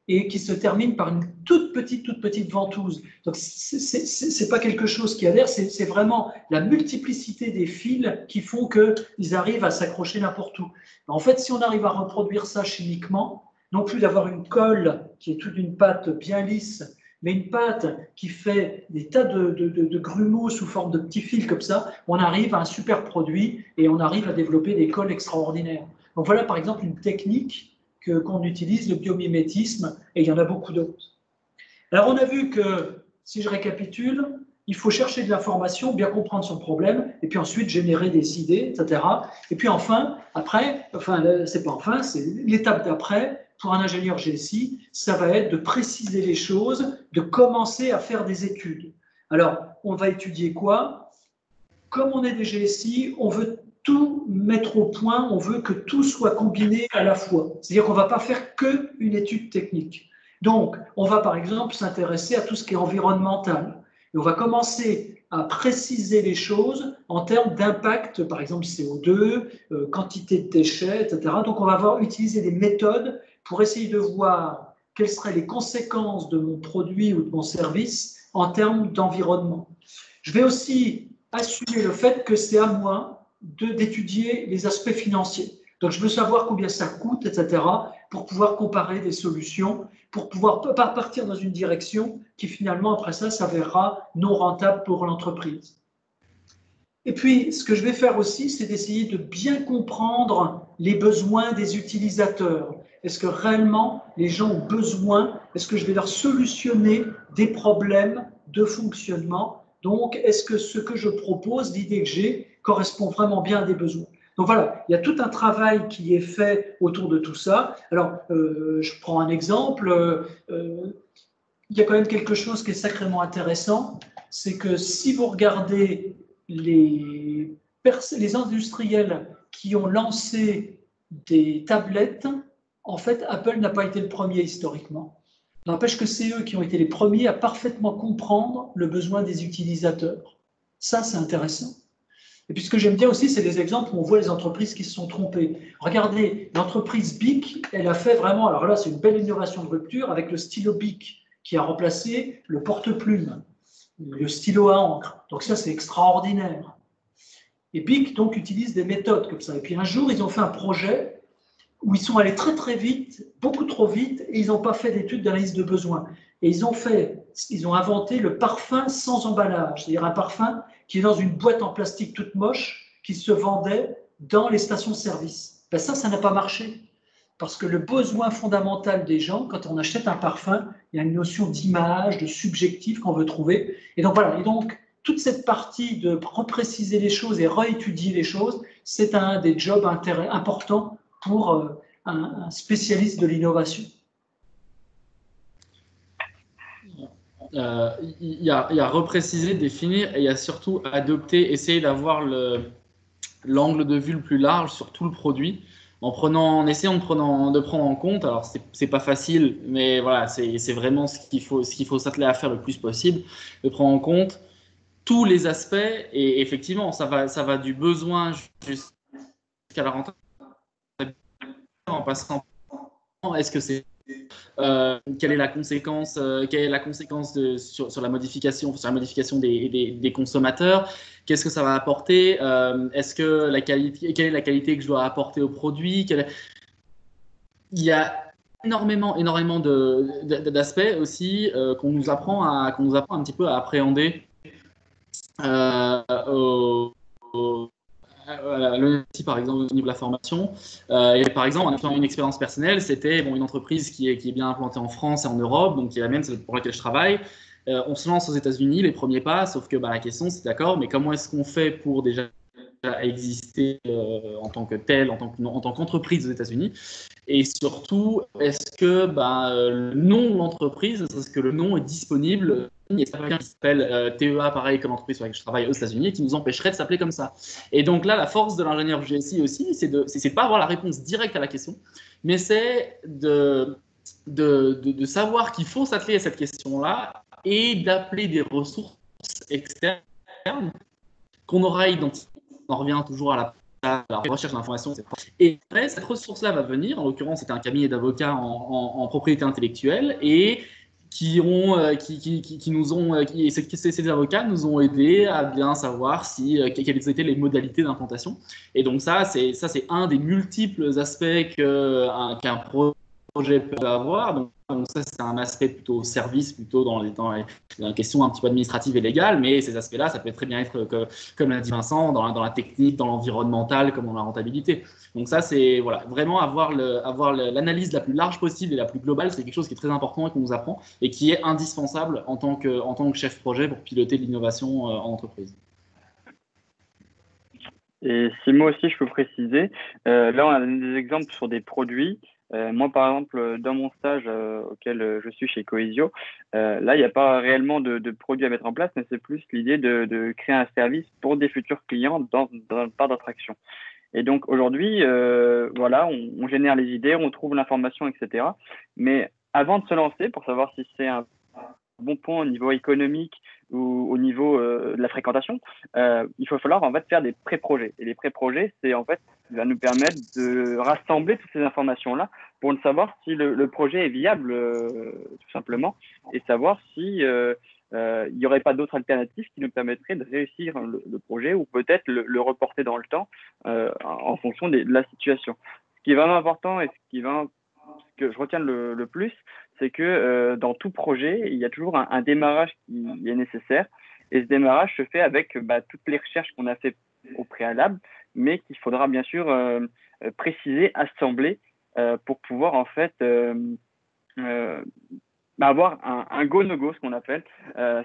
et qui se terminent par une toute petite ventouse. Donc, c'est pas quelque chose qui adhère, c'est vraiment la multiplicité des fils qui font qu'ils arrivent à s'accrocher n'importe où. En fait, si on arrive à reproduire ça chimiquement, non plus d'avoir une colle qui est toute une pâte bien lisse, mais une pâte qui fait des tas de grumeaux sous forme de petits fils comme ça, on arrive à un super produit et on arrive à développer des colles extraordinaires. Donc voilà par exemple une technique qu'on utilise, le biomimétisme, et il y en a beaucoup d'autres. Alors on a vu que, si je récapitule, il faut chercher de l'information, bien comprendre son problème, et puis ensuite générer des idées, etc. Et puis c'est l'étape d'après, pour un ingénieur GSI, ça va être de préciser les choses, de commencer à faire des études. Alors, on va étudier quoi? Comme on est des GSI, on veut tout mettre au point, on veut que tout soit combiné à la fois. C'est-à-dire qu'on ne va pas faire qu'une étude technique. Donc, on va par exemple s'intéresser à tout ce qui est environnemental. Et on va commencer à préciser les choses en termes d'impact, par exemple CO2, quantité de déchets, etc. Donc, on va utiliser des méthodes pour essayer de voir quelles seraient les conséquences de mon produit ou de mon service en termes d'environnement. Je vais aussi assumer le fait que c'est à moi d'étudier les aspects financiers. Donc, je veux savoir combien ça coûte, etc., pour pouvoir comparer des solutions, pour pouvoir pas partir dans une direction qui finalement, après ça, s'avérera non rentable pour l'entreprise. Et puis, ce que je vais faire aussi, c'est d'essayer de bien comprendre les besoins des utilisateurs. Est-ce que réellement les gens ont besoin? Est-ce que je vais leur solutionner des problèmes de fonctionnement? Donc, est-ce que ce que je propose, l'idée que j'ai, correspond vraiment bien à des besoins? Donc voilà, il y a tout un travail qui est fait autour de tout ça. Alors, je prends un exemple. Il y a quand même quelque chose qui est sacrément intéressant, c'est que si vous regardez les industriels qui ont lancé des tablettes, en fait, Apple n'a pas été le premier historiquement. N'empêche que c'est eux qui ont été les premiers à parfaitement comprendre le besoin des utilisateurs. Ça, c'est intéressant. Et puis ce que j'aime bien aussi, c'est les exemples où on voit les entreprises qui se sont trompées. Regardez, l'entreprise Bic, elle a fait vraiment, alors là, c'est une belle innovation de rupture avec le stylo Bic qui a remplacé le porte-plume, le stylo à encre. Donc ça, c'est extraordinaire. Et Bic, donc, utilise des méthodes comme ça. Et puis un jour, ils ont fait un projet où ils sont allés très très vite, beaucoup trop vite, et ils n'ont pas fait d'études d'analyse de besoins. Et ils ont inventé le parfum sans emballage, c'est-à-dire un parfum qui est dans une boîte en plastique toute moche, qui se vendait dans les stations-service. Ben ça n'a pas marché. Parce que le besoin fondamental des gens, quand on achète un parfum, il y a une notion d'image, de subjectif qu'on veut trouver. Et donc voilà, et donc toute cette partie de repréciser les choses et réétudier les choses, c'est un des jobs importants pour un spécialiste de l'innovation. Il y a repréciser, définir et il y a surtout adopter, essayer d'avoir l'angle de vue le plus large sur tout le produit en essayant de prendre en compte. Alors, c'est pas facile, mais voilà, c'est vraiment ce qu'il faut s'atteler à faire le plus possible, de prendre en compte tous les aspects. Et effectivement, ça va du besoin jusqu'à la rentabilité en passant. Est-ce que c'est quelle est la conséquence sur la modification des consommateurs? Qu'est-ce que ça va apporter? Quelle est la qualité que je dois apporter au produit? Il y a énormément d'aspects aussi qu'on nous apprend un petit peu à appréhender par exemple au niveau de la formation. Et par exemple, en ayant une expérience personnelle, c'était une entreprise qui est bien implantée en France et en Europe, donc qui est la même, celle pour laquelle je travaille. On se lance aux États-Unis, les premiers pas, sauf que la question c'est d'accord, mais comment est-ce qu'on fait pour déjà exister en tant que tel, en tant qu'entreprise aux États-Unis? Et surtout, est-ce que le nom de l'entreprise, est-ce que le nom est disponible? Il y a quelqu'un qui s'appelle TEA, pareil comme l'entreprise sur laquelle je travaille aux États-Unis, qui nous empêcherait de s'appeler comme ça. Et donc là, la force de l'ingénieur GSI aussi, c'est de pas avoir la réponse directe à la question, mais c'est de savoir qu'il faut s'atteler à cette question-là et d'appeler des ressources externes qu'on aura identifiées. On en revient toujours à la recherche d'informations. Et après, cette ressource-là va venir, en l'occurrence, c'était un cabinet d'avocats en propriété intellectuelle, et ces avocats nous ont aidés à bien savoir quelles étaient les modalités d'implantation. Et donc ça, c'est un des multiples aspects qu'un projet peut avoir. Donc ça, c'est un aspect plutôt service, plutôt dans les questions un petit peu administratives et légales, mais ces aspects-là, ça peut très bien être, comme l'a dit Vincent, dans la technique, dans l'environnemental, comme dans la rentabilité. Donc ça, c'est vraiment avoir l'analyse la plus large possible et la plus globale, c'est quelque chose qui est très important et qu'on nous apprend et qui est indispensable en tant que chef projet pour piloter l'innovation en entreprise. Et si moi aussi je peux préciser, là on a donné des exemples sur des produits. Moi par exemple, dans mon stage auquel je suis chez Cohesio, là il n'y a pas réellement de produits à mettre en place, mais c'est plus l'idée de créer un service pour des futurs clients dans le parc d'attraction. Et donc aujourd'hui, on génère les idées, on trouve l'information, etc. Mais avant de se lancer, pour savoir si c'est un bon point au niveau économique ou au niveau de la fréquentation, il va falloir en fait faire des pré-projets. Et les pré-projets, c'est en fait va nous permettre de rassembler toutes ces informations-là pour savoir si le projet est viable, tout simplement, et savoir si il n'y aurait pas d'autres alternatives qui nous permettraient de réussir le projet ou peut-être le reporter dans le temps en fonction de la situation. Ce qui est vraiment important et ce que je retiens le plus, c'est que dans tout projet, il y a toujours un démarrage qui est nécessaire. Et ce démarrage se fait avec toutes les recherches qu'on a fait au préalable, mais qu'il faudra bien sûr préciser, assembler pour pouvoir en fait avoir un go-no-go, ce qu'on appelle,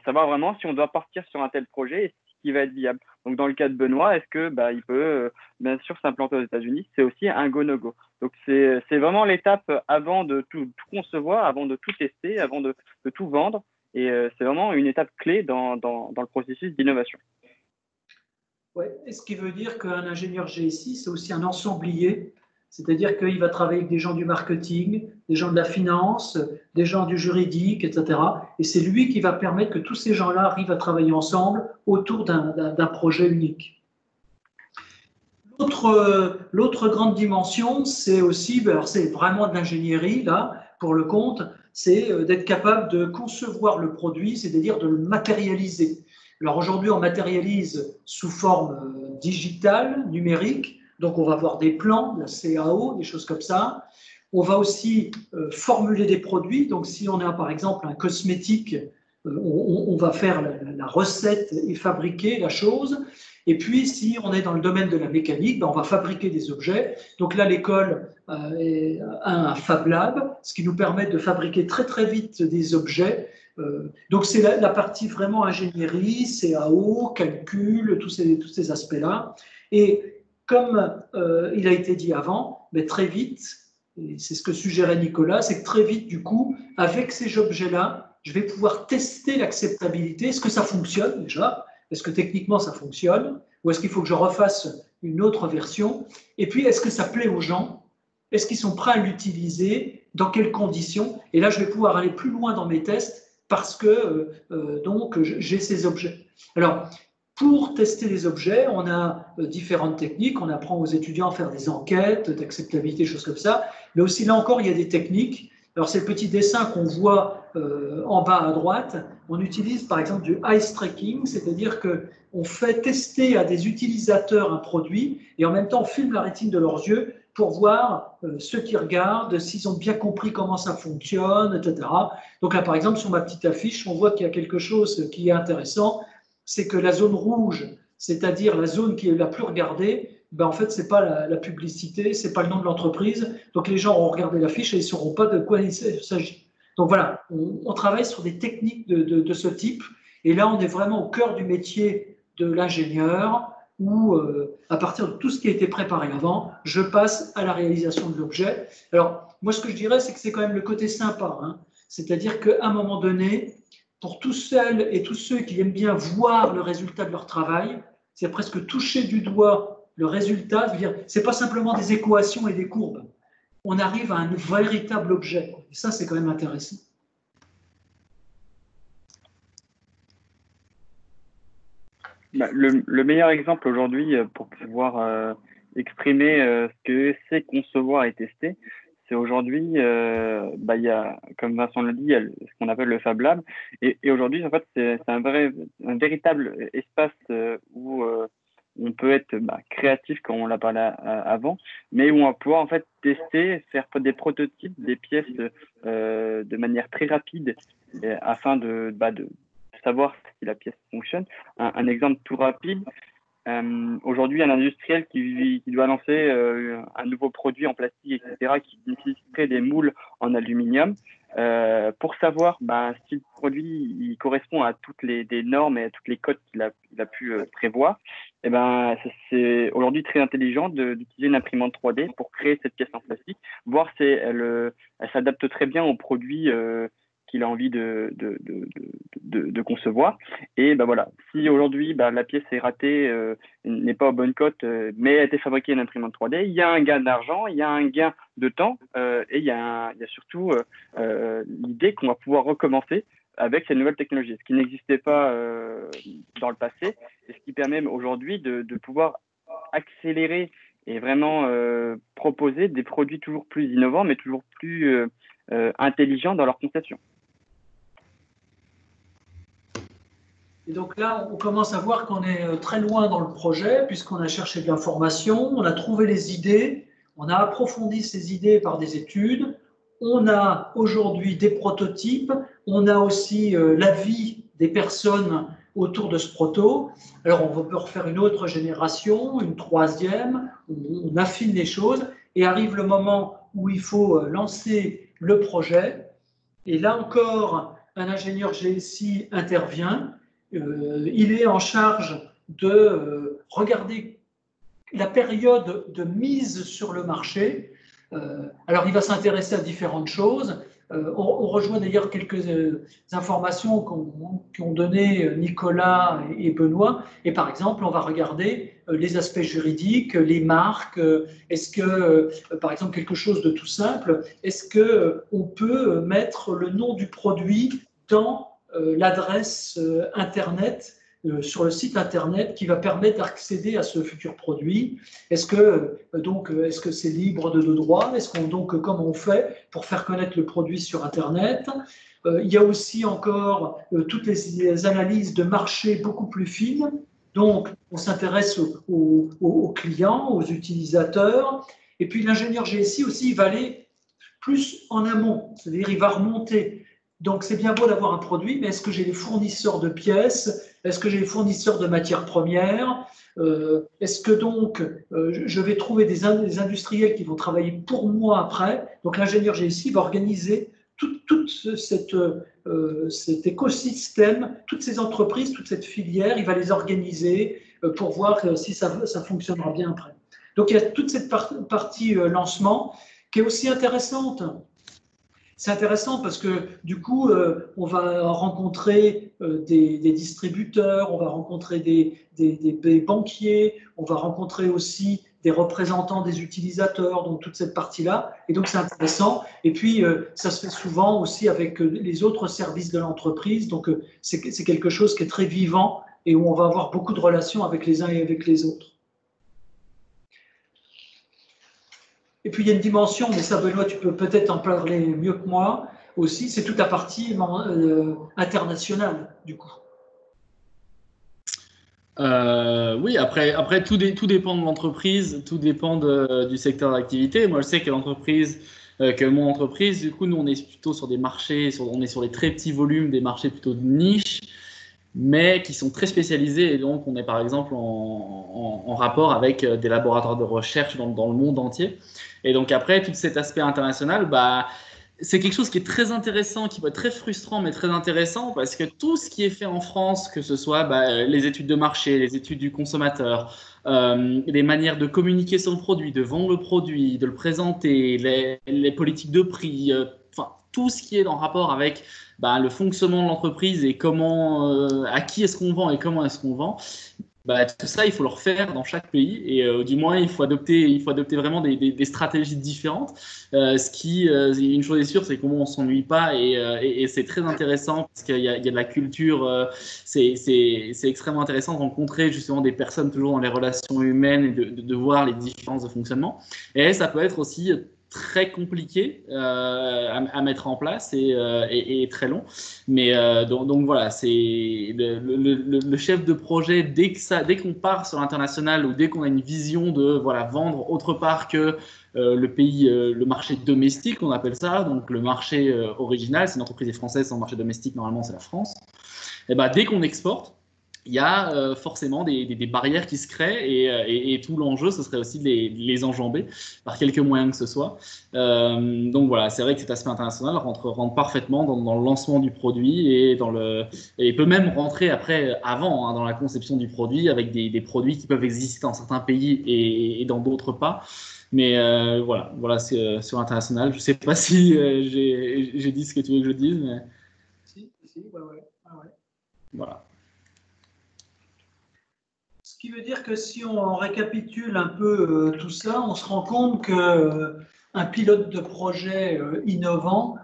savoir vraiment si on doit partir sur un tel projet et ce qui va être viable. Donc, dans le cas de Benoît, est-ce que il peut bien sûr s'implanter aux États-Unis? C'est aussi un go-no-go. Donc, c'est vraiment l'étape avant de tout concevoir, avant de tout tester, avant de tout vendre. Et c'est vraiment une étape clé dans le processus d'innovation. Ouais. Et ce qui veut dire qu'un ingénieur GSI, c'est aussi un ensemblier, c'est-à-dire qu'il va travailler avec des gens du marketing, des gens de la finance, des gens du juridique, etc. Et c'est lui qui va permettre que tous ces gens-là arrivent à travailler ensemble autour d'un projet unique. L'autre grande dimension, c'est aussi, alors c'est vraiment de l'ingénierie, là, pour le compte, c'est d'être capable de concevoir le produit, c'est-à-dire de le matérialiser. Alors aujourd'hui, on matérialise sous forme digitale, numérique, donc on va avoir des plans, la CAO, des choses comme ça. On va aussi formuler des produits, donc si on a par exemple un cosmétique, on va faire la recette et fabriquer la chose. Et puis, si on est dans le domaine de la mécanique, on va fabriquer des objets. Donc là, l'école a un Fab Lab, ce qui nous permet de fabriquer très très vite des objets. Donc c'est la partie vraiment ingénierie, CAO, calcul, tous ces aspects-là. Et comme il a été dit avant, mais très vite, et c'est ce que suggérait Nicolas, c'est que très vite, du coup, avec ces objets-là, je vais pouvoir tester l'acceptabilité. Est-ce que ça fonctionne déjà? Est-ce que techniquement ça fonctionne? Ou est-ce qu'il faut que je refasse une autre version? Et puis, est-ce que ça plaît aux gens? Est-ce qu'ils sont prêts à l'utiliser? Dans quelles conditions? Et là, je vais pouvoir aller plus loin dans mes tests parce que donc j'ai ces objets. Alors, pour tester les objets, on a différentes techniques. On apprend aux étudiants à faire des enquêtes d'acceptabilité, choses comme ça. Mais aussi, là encore, il y a des techniques. Alors, c'est le petit dessin qu'on voit en bas à droite. On utilise par exemple du ice tracking, c'est-à-dire qu'on fait tester à des utilisateurs un produit et en même temps on filme la rétine de leurs yeux pour voir ceux qui regardent, s'ils ont bien compris comment ça fonctionne, etc. Donc là, par exemple, sur ma petite affiche, on voit qu'il y a quelque chose qui est intéressant, c'est que la zone rouge, c'est-à-dire la zone qui est la plus regardée, en fait, ce n'est pas la publicité, ce n'est pas le nom de l'entreprise. Donc les gens ont regardé l'affiche et ils ne sauront pas de quoi il s'agit. Donc voilà, on travaille sur des techniques de ce type. Et là, on est vraiment au cœur du métier de l'ingénieur où, à partir de tout ce qui a été préparé avant, je passe à la réalisation de l'objet. Alors, moi, ce que je dirais, c'est que c'est quand même le côté sympa. Hein. C'est-à-dire qu'à un moment donné, pour tous celles et tous ceux qui aiment bien voir le résultat de leur travail, c'est presque toucher du doigt le résultat. Ce n'est pas simplement des équations et des courbes. On arrive à un véritable objet. Et ça, c'est quand même intéressant. Le meilleur exemple aujourd'hui pour pouvoir exprimer ce que c'est concevoir et tester, c'est aujourd'hui, il y a, comme Vincent l'a dit, il y a ce qu'on appelle le Fab Lab. Et aujourd'hui, en fait, c'est un véritable espace où on peut être créatif, comme on l'a parlé avant, mais où on va pouvoir en fait tester, faire des prototypes, des pièces de manière très rapide afin de savoir si la pièce fonctionne. Un exemple tout rapide, aujourd'hui, un industriel qui doit lancer un nouveau produit en plastique, etc., qui nécessiterait des moules en aluminium, pour savoir si le produit il correspond à toutes les normes et à toutes les codes qu'il a pu prévoir, et c'est aujourd'hui très intelligent d'utiliser une imprimante 3D pour créer cette pièce en plastique, voir si elle s'adapte très bien au produit qu'il a envie de concevoir. Et voilà, si aujourd'hui la pièce est ratée, n'est pas aux bonnes cotes, mais a été fabriquée une imprimante 3D, il y a un gain d'argent, il y a un gain de temps, et il y a surtout l'idée qu'on va pouvoir recommencer avec cette nouvelle technologie, ce qui n'existait pas dans le passé, et ce qui permet aujourd'hui de pouvoir accélérer et vraiment proposer des produits toujours plus innovants, mais toujours plus intelligents dans leur conception. Et donc là, on commence à voir qu'on est très loin dans le projet, puisqu'on a cherché de l'information, on a trouvé les idées, on a approfondi ces idées par des études, on a aujourd'hui des prototypes, on a aussi l'avis des personnes autour de ce proto. Alors on peut refaire une autre génération, une troisième, on affine les choses, et arrive le moment où il faut lancer le projet. Et là encore, un ingénieur GSI intervient. Il est en charge de regarder la période de mise sur le marché. Alors, il va s'intéresser à différentes choses. On rejoint d'ailleurs quelques informations qu'ont donné Nicolas et Benoît. Et par exemple, on va regarder les aspects juridiques, les marques. Est-ce que, par exemple, quelque chose de tout simple, est-ce qu'on peut mettre le nom du produit dans l'adresse Internet, sur le site Internet, qui va permettre d'accéder à ce futur produit? Est-ce que c'est libre de droit? Comment on fait pour faire connaître le produit sur Internet? Il y a aussi encore toutes les analyses de marché beaucoup plus fines. Donc, on s'intéresse aux clients, aux utilisateurs. Et puis, l'ingénieur GSI aussi, il va aller plus en amont, c'est-à-dire il va remonter. Donc, c'est bien beau d'avoir un produit, mais est-ce que j'ai les fournisseurs de pièces? Est-ce que j'ai les fournisseurs de matières premières? Est-ce que donc je vais trouver des industriels qui vont travailler pour moi après? Donc, l'ingénieur GSI va organiser tout cet écosystème, toutes ces entreprises, toute cette filière, il va les organiser pour voir si ça fonctionnera bien après. Donc, il y a toute cette partie lancement qui est aussi intéressante. C'est intéressant parce que du coup, on va rencontrer des distributeurs, on va rencontrer des banquiers, on va rencontrer aussi des représentants des utilisateurs, donc toute cette partie-là. Et donc, c'est intéressant. Et puis, ça se fait souvent aussi avec les autres services de l'entreprise. Donc, c'est quelque chose qui est très vivant et où on va avoir beaucoup de relations avec les uns et avec les autres. Et puis, il y a une dimension, mais ça, Benoît, tu peux peut-être en parler mieux que moi aussi, c'est toute la partie internationale, du coup. Oui, après tout dépend de l'entreprise, tout dépend du secteur d'activité. Moi, je sais que mon entreprise, du coup, nous, on est plutôt sur des marchés, on est sur des très petits volumes, des marchés plutôt de niche, mais qui sont très spécialisés. Et donc, on est par exemple en rapport avec des laboratoires de recherche dans le monde entier. Et donc après, tout cet aspect international, c'est quelque chose qui est très intéressant, qui peut être très frustrant, mais très intéressant, parce que tout ce qui est fait en France, que ce soit les études de marché, les études du consommateur, les manières de communiquer sur le produit, de vendre le produit, de le présenter, les politiques de prix, tout ce qui est en rapport avec le fonctionnement de l'entreprise et à qui est-ce qu'on vend et comment est-ce qu'on vend. Tout ça, il faut le refaire dans chaque pays et du moins, il faut adopter vraiment des stratégies différentes. Une chose est sûre, c'est comment on ne s'ennuie pas et c'est très intéressant parce qu'il y a de la culture. C'est extrêmement intéressant de rencontrer justement des personnes toujours dans les relations humaines et de voir les différences de fonctionnement. Et ça peut être aussi très compliqué à mettre en place et très long. Mais donc voilà, c'est le chef de projet, dès qu'on part sur l'international ou dès qu'on a une vision de vendre autre part que le marché domestique, on appelle ça, donc le marché original, si une entreprise est française, son marché domestique, normalement, c'est la France. Et dès qu'on exporte, il y a forcément des barrières qui se créent et tout l'enjeu, ce serait aussi de les enjamber par quelque moyen que ce soit. Donc voilà, c'est vrai que cet aspect international rentre parfaitement dans le lancement du produit et peut même rentrer avant dans la conception du produit avec des produits qui peuvent exister dans certains pays et dans d'autres pas. Mais voilà c'est sur l'international. Je ne sais pas si j'ai dit ce que tu veux que je dise, mais… Si, ouais. Voilà. Ce qui veut dire que si on récapitule un peu tout ça, on se rend compte qu'un pilote de projet innovant,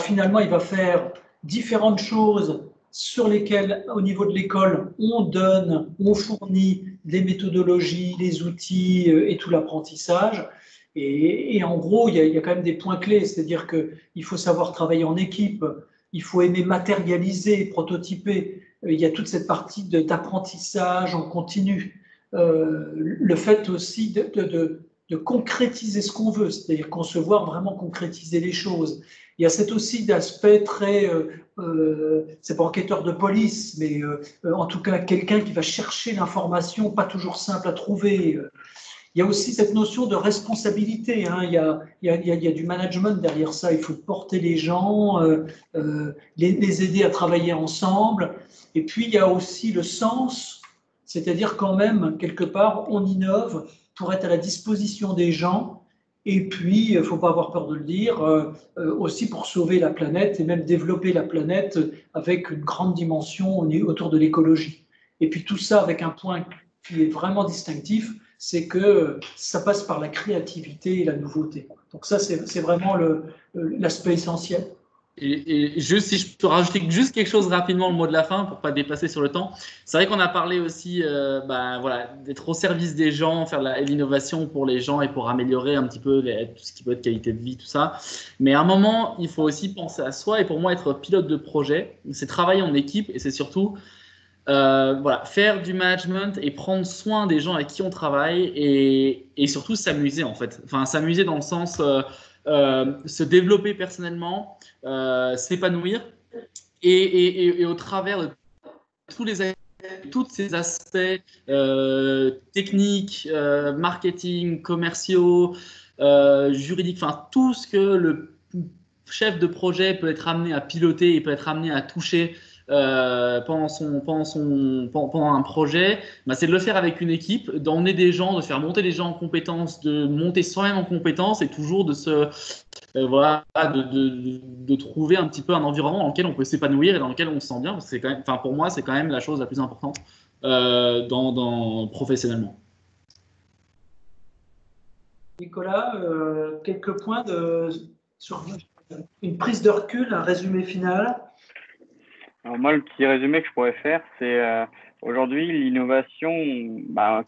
finalement, il va faire différentes choses sur lesquelles, au niveau de l'école, on fournit des méthodologies, des outils et tout l'apprentissage. Et en gros, il y a quand même des points clés, c'est-à-dire qu'il faut savoir travailler en équipe, il faut aimer matérialiser, prototyper. il y a toute cette partie d'apprentissage en continu. Le fait aussi de concrétiser ce qu'on veut, c'est-à-dire concevoir, vraiment concrétiser les choses. Il y a cet aussi d'aspect très, c'est pas enquêteur de police, mais en tout cas quelqu'un qui va chercher l'information, pas toujours simple à trouver. Il y a aussi cette notion de responsabilité. Hein. Il y a du management derrière ça. Il faut porter les gens, les aider à travailler ensemble. Et puis, il y a aussi le sens, c'est-à-dire quand même, quelque part, on innove pour être à la disposition des gens. Et puis, il ne faut pas avoir peur de le dire, aussi pour sauver la planète et même développer la planète avec une grande dimension autour de l'écologie. Et puis tout ça avec un point qui est vraiment distinctif, c'est que ça passe par la créativité et la nouveauté. Donc ça, c'est vraiment l'aspect essentiel. Et juste, si je peux rajouter juste quelque chose rapidement, le mot de la fin, pour pas dépasser sur le temps. C'est vrai qu'on a parlé aussi voilà, d'être au service des gens, faire de l'innovation pour les gens et pour améliorer un petit peu tout ce qui peut être qualité de vie, tout ça. Mais à un moment, il faut aussi penser à soi. Et pour moi, être pilote de projet, c'est travailler en équipe et c'est surtout voilà, faire du management et prendre soin des gens avec qui on travaille et surtout s'amuser en fait. Enfin, s'amuser dans le sens se développer personnellement, s'épanouir et au travers de tous ces aspects techniques, marketing, commerciaux, juridiques, enfin tout ce que le chef de projet peut être amené à piloter et peut être amené à toucher pendant un projet, bah, c'est de le faire avec une équipe, d'emmener des gens, de faire monter les gens en compétences, de monter soi-même en compétences et toujours de voilà, de trouver un petit peu un environnement dans lequel on peut s'épanouir et dans lequel on se sent bien. Parce que c'est quand même, enfin, pour moi, c'est quand même la chose la plus importante professionnellement. Nicolas, quelques points sur une prise de recul, un résumé final. Alors moi, le petit résumé que je pourrais faire, c'est aujourd'hui l'innovation, bah,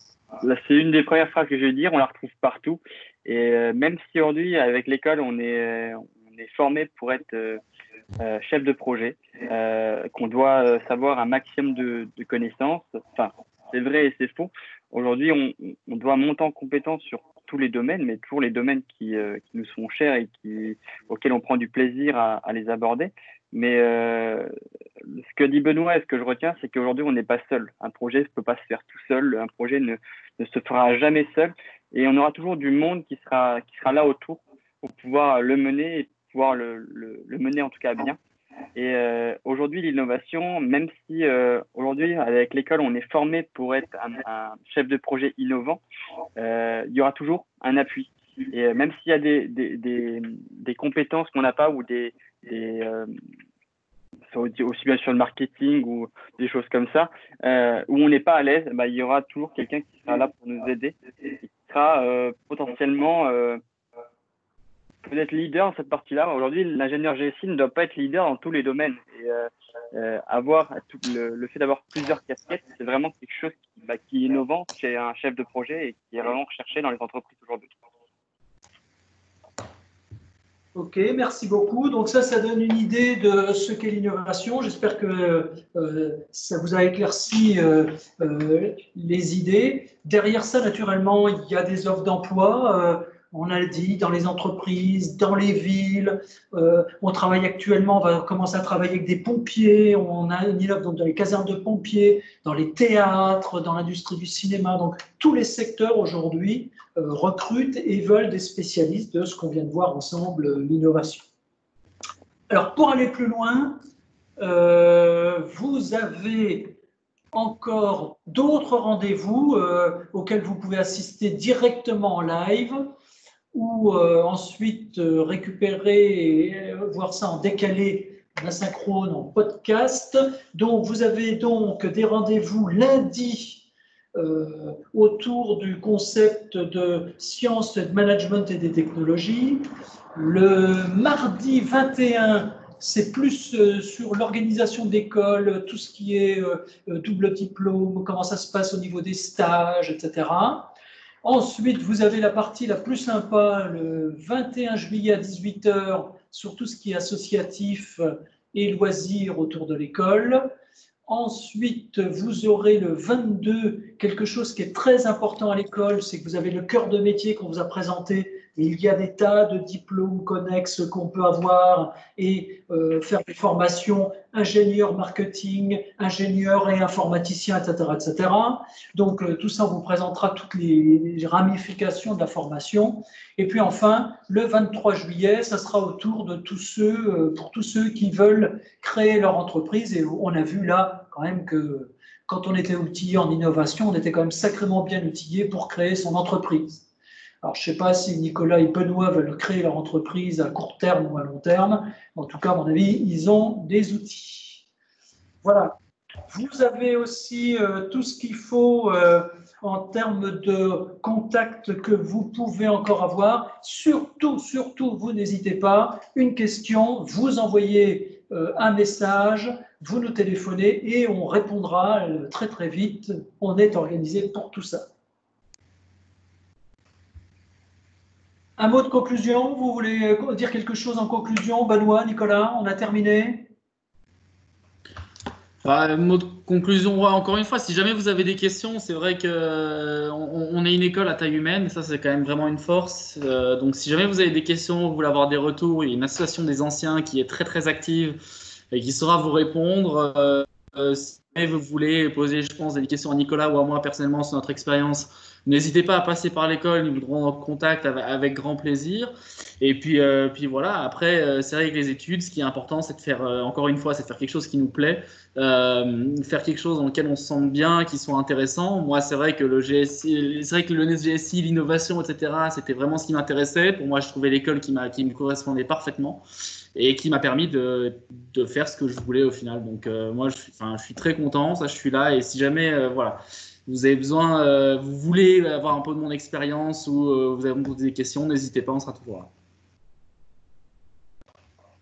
c'est une des premières phrases que je vais dire, on la retrouve partout. Et même si aujourd'hui, avec l'école, on est formé pour être chef de projet, qu'on doit savoir un maximum de connaissances, enfin, c'est vrai et c'est faux. Aujourd'hui, on doit monter en compétence sur tous les domaines, mais toujours les domaines qui nous sont chers et auxquels on prend du plaisir à les aborder. Mais ce que dit Benoît et ce que je retiens, c'est qu'aujourd'hui, on n'est pas seul. Un projet ne peut pas se faire tout seul. Un projet ne se fera jamais seul. Et on aura toujours du monde qui sera là autour pour pouvoir le mener et pouvoir le mener en tout cas bien. Et aujourd'hui, l'innovation, même si aujourd'hui, avec l'école, on est formé pour être un chef de projet innovant, il y aura toujours un appui. Et même s'il y a des compétences qu'on n'a pas ou aussi bien sur le marketing ou des choses comme ça, où on n'est pas à l'aise, bah, il y aura toujours quelqu'un qui sera là pour nous aider et qui sera potentiellement peut-être leader dans cette partie-là. Aujourd'hui, l'ingénieur GSI ne doit pas être leader dans tous les domaines. Et avoir le fait d'avoir plusieurs casquettes, c'est vraiment quelque chose qui est innovant chez un chef de projet et qui est vraiment recherché dans les entreprises aujourd'hui. Ok, merci beaucoup. Donc ça donne une idée de ce qu'est l'innovation. J'espère que ça vous a éclairci les idées. Derrière ça, naturellement, il y a des offres d'emploi. On a dit dans les entreprises, dans les villes. On travaille actuellement, on va commencer à travailler avec des pompiers. On a une offre donc dans les casernes de pompiers, dans les théâtres, dans l'industrie du cinéma. Donc tous les secteurs aujourd'hui recrutent et veulent des spécialistes de ce qu'on vient de voir ensemble, l'innovation. Alors, pour aller plus loin, vous avez encore d'autres rendez-vous auxquels vous pouvez assister directement en live ou ensuite récupérer et voir ça en décalé, en asynchrone, en podcast. Donc, vous avez donc des rendez-vous lundi autour du concept de sciences, de management et des technologies. Le mardi 21, c'est plus sur l'organisation d'école, tout ce qui est double diplôme, comment ça se passe au niveau des stages, etc. Ensuite, vous avez la partie la plus sympa, le 21 juillet à 18h, sur tout ce qui est associatif et loisirs autour de l'école. Ensuite, vous aurez le 22, quelque chose qui est très important à l'école, c'est que vous avez le cœur de métier qu'on vous a présenté. Et il y a des tas de diplômes connexes qu'on peut avoir et faire des formations ingénieur marketing, ingénieur et informaticien, etc., etc. Donc, tout ça, on vous présentera toutes les ramifications de la formation. Et puis enfin, le 23 juillet, ça sera au tour de tous ceux, pour tous ceux qui veulent créer leur entreprise. Et on a vu là quand même que quand on était outillé en innovation, on était quand même sacrément bien outillé pour créer son entreprise. Alors, je ne sais pas si Nicolas et Benoît veulent créer leur entreprise à court terme ou à long terme. En tout cas, à mon avis, ils ont des outils. Voilà. Vous avez aussi tout ce qu'il faut en termes de contacts que vous pouvez encore avoir. Surtout, vous n'hésitez pas. Une question, vous envoyez un message, vous nous téléphonez et on répondra très très vite. On est organisé pour tout ça. Un mot de conclusion, vous voulez dire quelque chose en conclusion, Benoît, Nicolas, on a terminé? Mot de conclusion, ouais, encore une fois, si jamais vous avez des questions, c'est vrai que on est une école à taille humaine, ça c'est quand même vraiment une force. Donc si jamais vous avez des questions, vous voulez avoir des retours, il y a une association des anciens qui est très très active et qui saura vous répondre. Si jamais vous voulez poser, je pense, des questions à Nicolas ou à moi personnellement sur notre expérience, n'hésitez pas à passer par l'école, ils voudront en contact avec grand plaisir. Et puis voilà, après, c'est vrai que les études, ce qui est important, c'est de faire, encore une fois, c'est de faire quelque chose qui nous plaît. Faire quelque chose dans lequel on se sente bien, qui soit intéressant. Moi, c'est vrai que le GSI, c'est vrai que le NSGSI, l'innovation, etc., c'était vraiment ce qui m'intéressait. Pour moi, je trouvais l'école qui me correspondait parfaitement et qui m'a permis de faire ce que je voulais au final. Donc, moi, je suis très content. Ça, je suis là. Et si jamais, voilà, vous avez besoin, vous voulez avoir un peu de mon expérience ou vous avez me poser des questions, n'hésitez pas, on sera toujours là.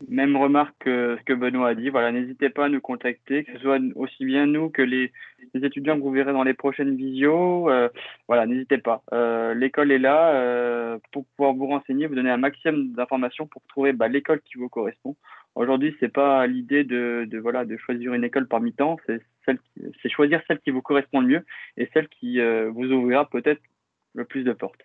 Même remarque que ce que Benoît a dit. Voilà, n'hésitez pas à nous contacter, que ce soit aussi bien nous que les étudiants que vous verrez dans les prochaines visios. Voilà, n'hésitez pas. L'école est là pour pouvoir vous renseigner, vous donner un maximum d'informations pour trouver l'école qui vous correspond. Aujourd'hui, c'est pas l'idée de choisir une école parmi tant, c'est choisir celle qui vous correspond le mieux et celle qui vous ouvrira peut-être le plus de portes.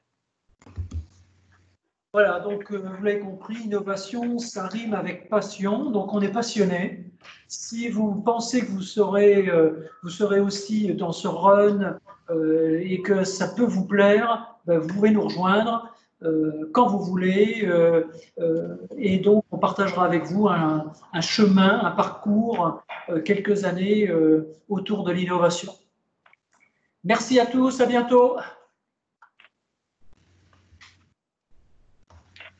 Voilà, donc vous l'avez compris, innovation, ça rime avec passion, donc on est passionné. Si vous pensez que vous serez aussi dans ce run et que ça peut vous plaire, vous pouvez nous rejoindre quand vous voulez. Et donc, on partagera avec vous un chemin, un parcours, quelques années autour de l'innovation. Merci à tous, à bientôt.